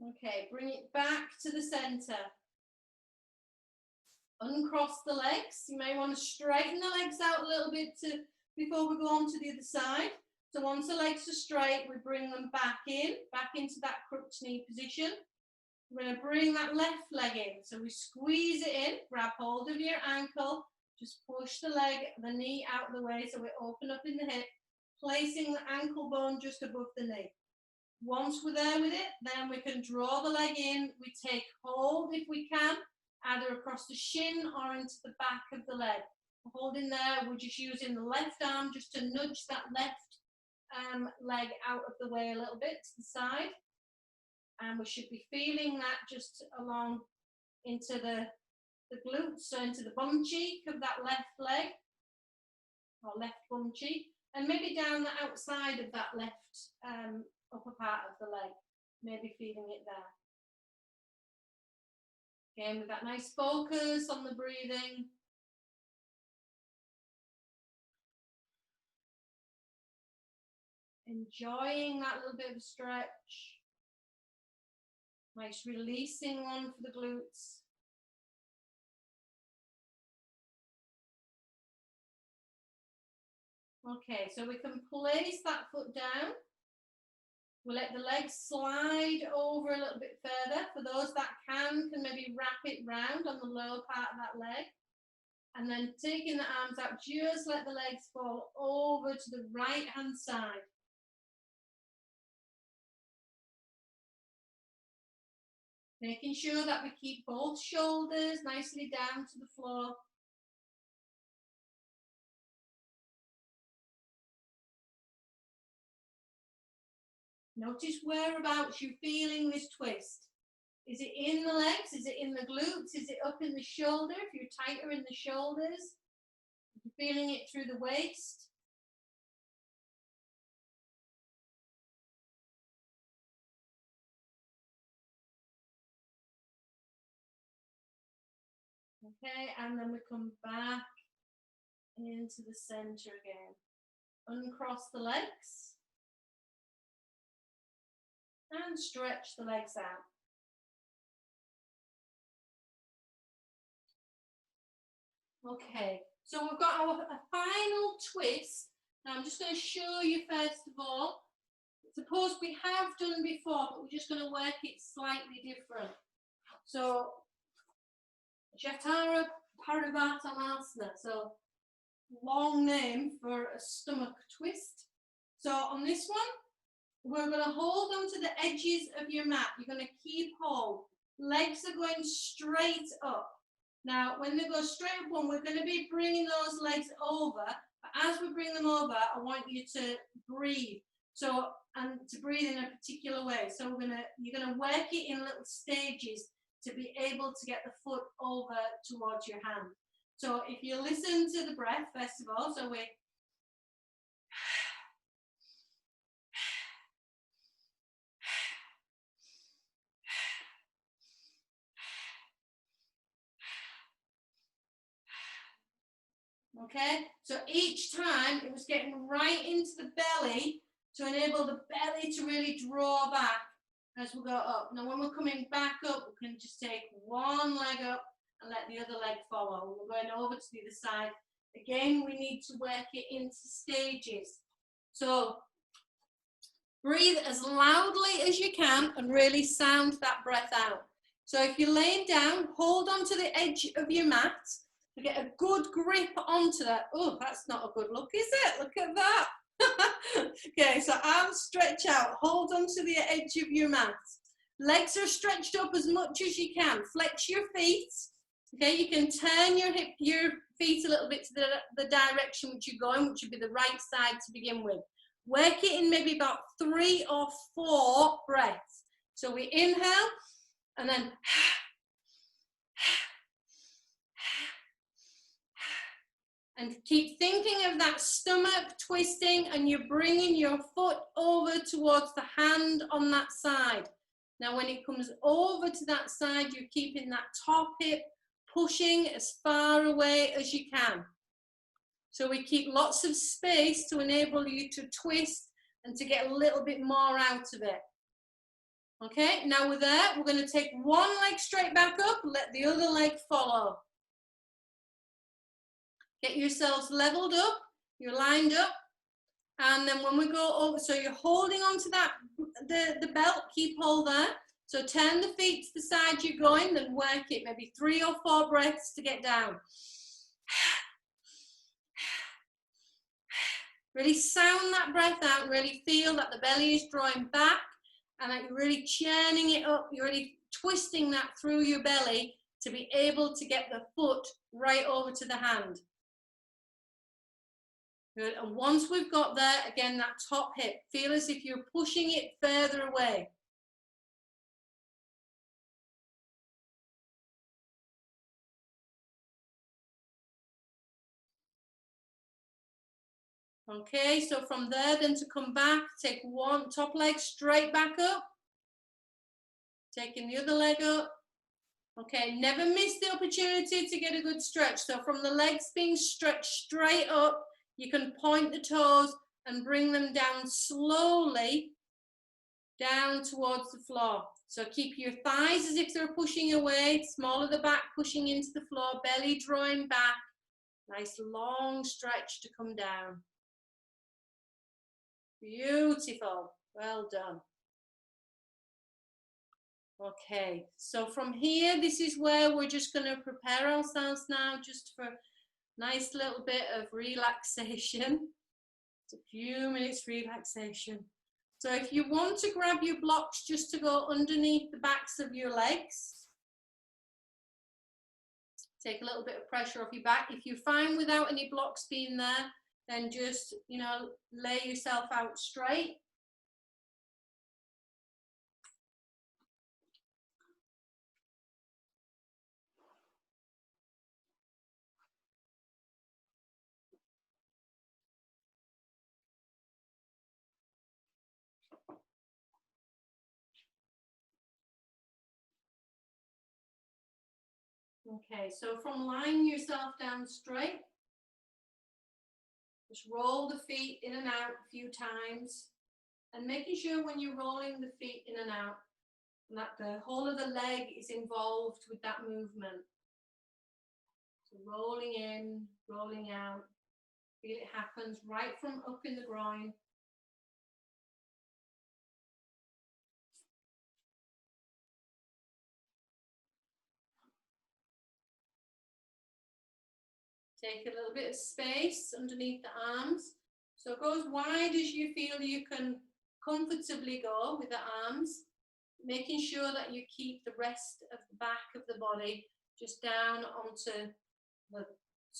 Okay, bring it back to the center. Uncross the legs. You may want to straighten the legs out a little bit before we go on to the other side. So once the legs are straight, we bring them back into that crooked knee position. We're going to bring that left leg in. So we squeeze it in, grab hold of your ankle, just push the knee out of the way so we open up in the hip, placing the ankle bone just above the knee. Once we're there with it, then we can draw the leg in. We take hold if we can, either across the shin or into the back of the leg. Holding there, we're just using the left arm just to nudge that left leg out of the way a little bit to the side. And we should be feeling that just along into the glutes, so into the bum cheek of that left leg, or left bum cheek, and maybe down the outside of that left upper part of the leg, maybe feeling it there. Again, with that nice focus on the breathing. Enjoying that little bit of a stretch. Nice releasing one for the glutes. Okay, so we can place that foot down. We'll let the legs slide over a little bit further. For those that can maybe wrap it round on the lower part of that leg. And then taking the arms out, just let the legs fall over to the right hand side. Making sure that we keep both shoulders nicely down to the floor. Notice whereabouts you're feeling this twist. Is it in the legs? Is it in the glutes? Is it up in the shoulder? If you're tighter in the shoulders, if you're feeling it through the waist. Okay, and then we come back into the center again. Uncross the legs. And stretch the legs out. Okay, so we've got a final twist. Now I'm just going to show you first of all. Suppose we have done before, but we're just going to work it slightly different. So Chaturanga, so long name for a stomach twist. So on this one, we're going to hold onto the edges of your mat. You're going to keep hold. Legs are going straight up. Now, when they go straight up one, we're going to be bringing those legs over. But as we bring them over, I want you to breathe. So, and to breathe in a particular way. So you're going to work it in little stages to be able to get the foot over towards your hand. So if you listen to the breath, first of all, so we okay, so each time it was getting right into the belly to enable the belly to really draw back as we go up. Now when we're coming back up, we can just take one leg up and let the other leg follow. We're going over to the other side. Again, we need to work it into stages. So breathe as loudly as you can and really sound that breath out. So if you're laying down, hold on to the edge of your mat. to get a good grip onto that. Oh, that's not a good look, is it? Look at that. Okay, so arms stretch out, hold onto the edge of your mat. Legs are stretched up as much as you can. Flex your feet. Okay, you can turn your feet a little bit to the direction which you're going, which would be the right side to begin with. Work it in maybe about 3 or 4 breaths. So we inhale and then and keep thinking of that stomach twisting, and you're bringing your foot over towards the hand on that side. Now when it comes over to that side, you're keeping that top hip pushing as far away as you can. So we keep lots of space to enable you to twist and to get a little bit more out of it. Okay, now we're there. We're going to take one leg straight back up, let the other leg follow. Get yourselves leveled up, you're lined up, and then when we go over, so you're holding on to that, the belt, keep hold there. So turn the feet to the side you're going, then work it, maybe 3 or 4 breaths to get down. Really sound that breath out, really feel that the belly is drawing back and that you're really churning it up, you're really twisting that through your belly to be able to get the foot right over to the hand. Good, and once we've got there, again, that top hip, feel as if you're pushing it further away. Okay, so from there, then to come back, take one top leg straight back up. Taking the other leg up. Okay, never miss the opportunity to get a good stretch. So from the legs being stretched straight up, you can point the toes and bring them down slowly, down towards the floor. So keep your thighs as if they're pushing away, small of the back pushing into the floor, belly drawing back. Nice long stretch to come down. Beautiful, well done. Okay, so from here, this is where we're just going to prepare ourselves now just for a nice little bit of relaxation. It's a few minutes relaxation. So if you want to grab your blocks just to go underneath the backs of your legs, take a little bit of pressure off your back. If you're fine without any blocks being there, then just, you know, lay yourself out straight. Okay, so from lying yourself down straight, just roll the feet in and out a few times, and making sure when you're rolling the feet in and out, that the whole of the leg is involved with that movement. So rolling in, rolling out, feel it happens right from up in the groin. Take a little bit of space underneath the arms. So go as wide as you feel you can comfortably go with the arms, making sure that you keep the rest of the back of the body just down onto the,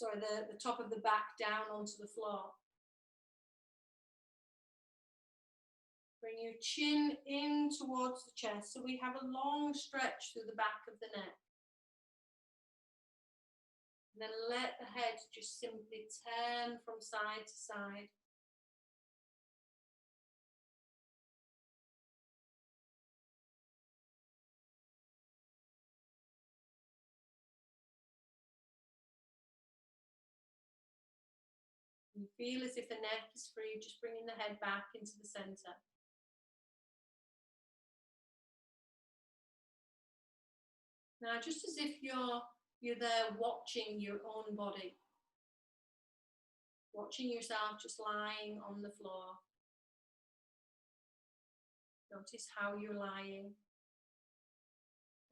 the top of the back down onto the floor. Bring your chin in towards the chest, so we have a long stretch through the back of the neck. And then let the head just simply turn from side to side. You feel as if the neck is free, just bringing the head back into the center. Now, just as if you're there watching your own body, watching yourself just lying on the floor. Notice how you're lying.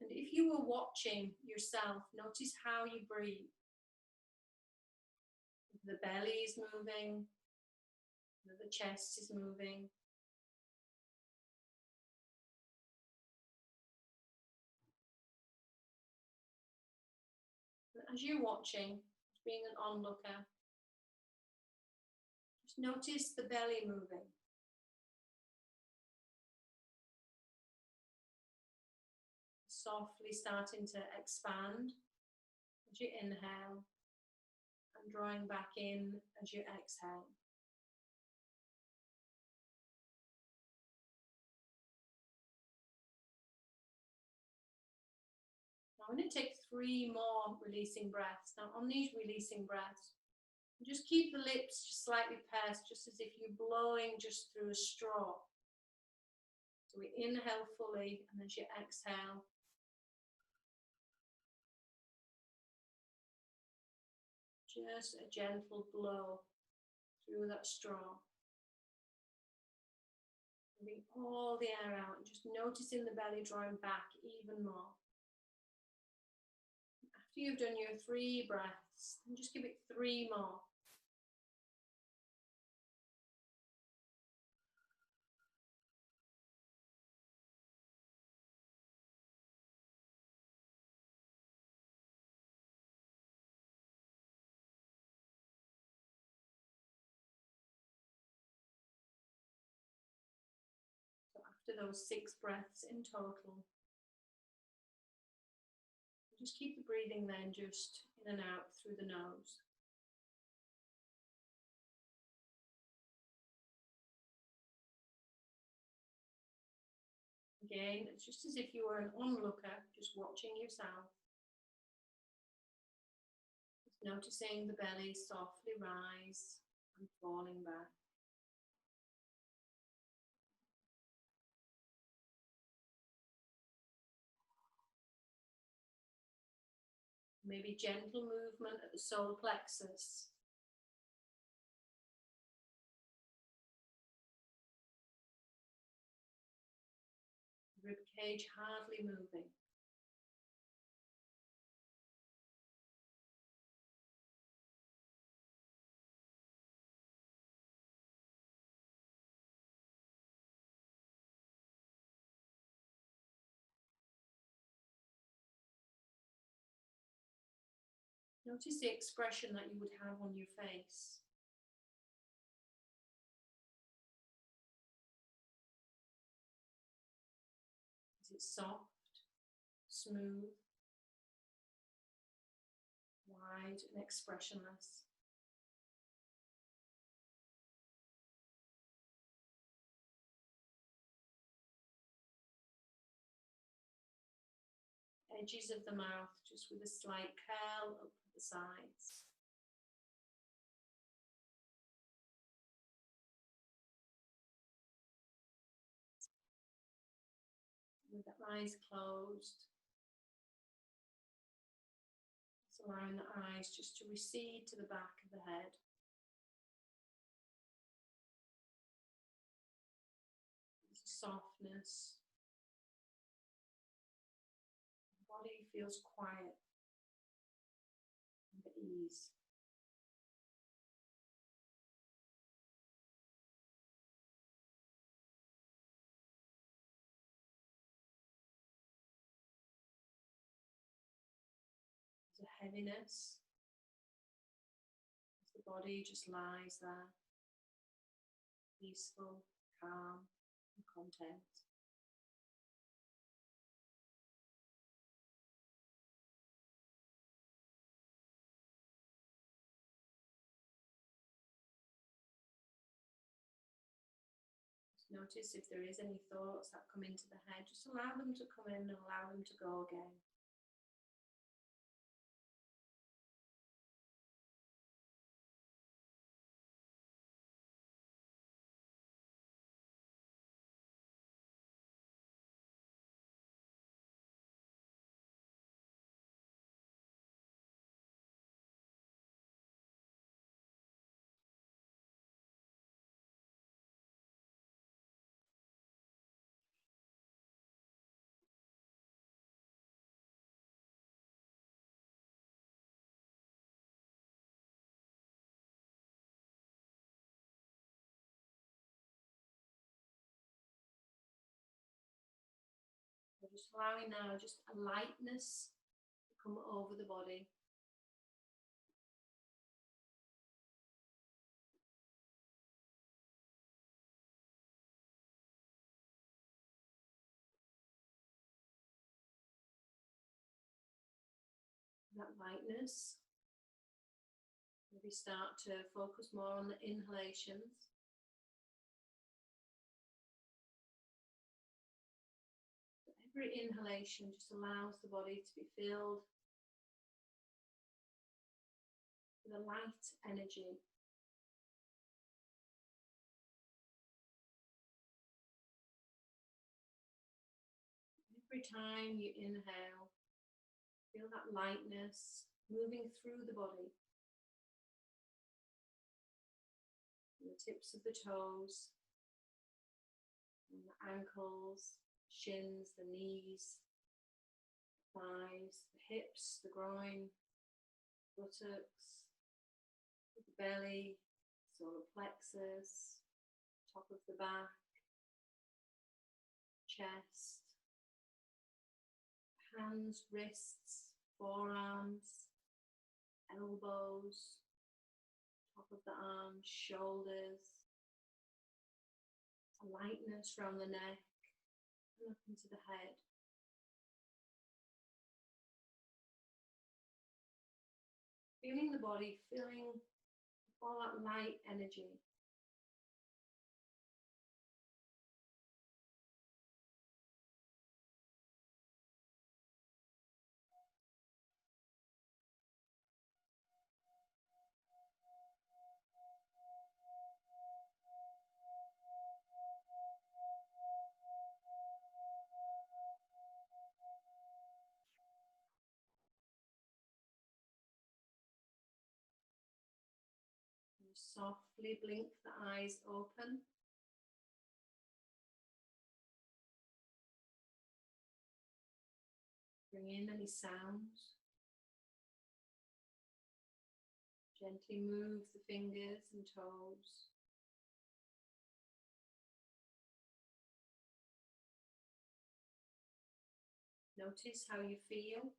And if you were watching yourself, notice how you breathe. The belly is moving, the chest is moving. As you're watching, being an onlooker, just notice the belly moving. Softly starting to expand as you inhale and drawing back in as you exhale. Now I'm going to take 3 more releasing breaths. Now on these releasing breaths, just keep the lips just slightly pursed, just as if you're blowing just through a straw. So we inhale fully, and as you exhale, just a gentle blow through that straw. Moving all the air out, and just noticing the belly drawing back even more. After you've done your 3 breaths, and just give it 3 more. After those 6 breaths in total, just keep the breathing then just in and out through the nose. Again, it's just as if you were an onlooker, just watching yourself. Just noticing the belly softly rise and falling back. Maybe gentle movement at the solar plexus. Rib cage hardly moving. Notice the expression that you would have on your face. Is it soft, smooth, wide, and expressionless? Edges of the mouth just with a slight curl up the sides. With the eyes closed, just allowing the eyes just to recede to the back of the head. There's a softness. The body feels quiet and at ease. There's a heaviness as the body just lies there, peaceful, calm, and content. Notice if there is any thoughts that come into the head, just allow them to come in and allow them to go again. Just allowing now just a lightness to come over the body. That lightness. Maybe start to focus more on the inhalations. Every inhalation just allows the body to be filled with a light energy. Every time you inhale, feel that lightness moving through the body. The tips of the toes, and the ankles, shins, the knees, thighs, the hips, the groin, buttocks, the belly, solar plexus, top of the back, chest, hands, wrists, forearms, elbows, top of the arms, shoulders, a lightness around the neck and up into the head. Feeling the body, feeling all that light energy. Softly blink the eyes open. Bring in any sounds. Gently move the fingers and toes. Notice how you feel.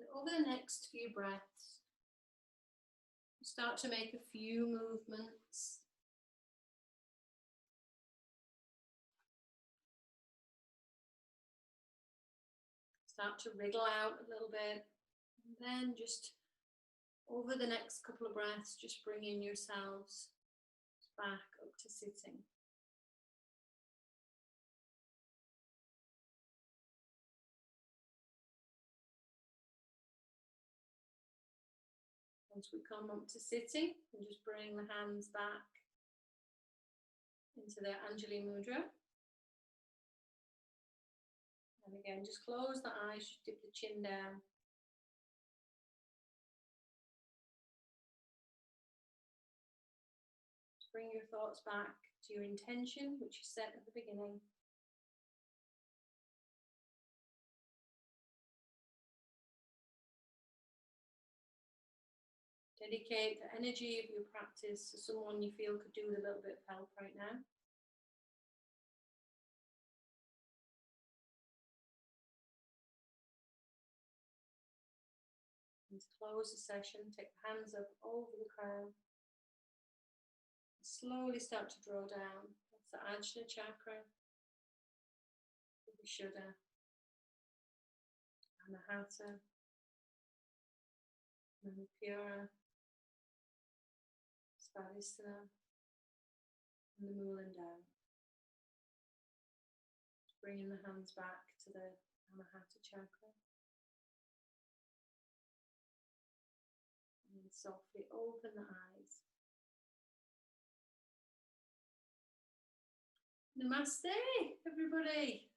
And over the next few breaths, start to make a few movements. Start to wriggle out a little bit. And then just over the next couple of breaths, just bringing yourselves back up to sitting. Once we come up to sitting, and just bring the hands back into the Anjali Mudra. And again, just close the eyes, just dip the chin down. Just bring your thoughts back to your intention, which you set at the beginning. Dedicate the energy of your practice to someone you feel could do with a little bit of help right now. And to close the session, take the hands up over the crown. Slowly start to draw down. That's the Anjali Chakra, the Vishuddha, Anahata, Manipura, Svadhisthana, and the Muladhara. Bringing the hands back to the Anahata Chakra. And softly open the eyes. Namaste, everybody.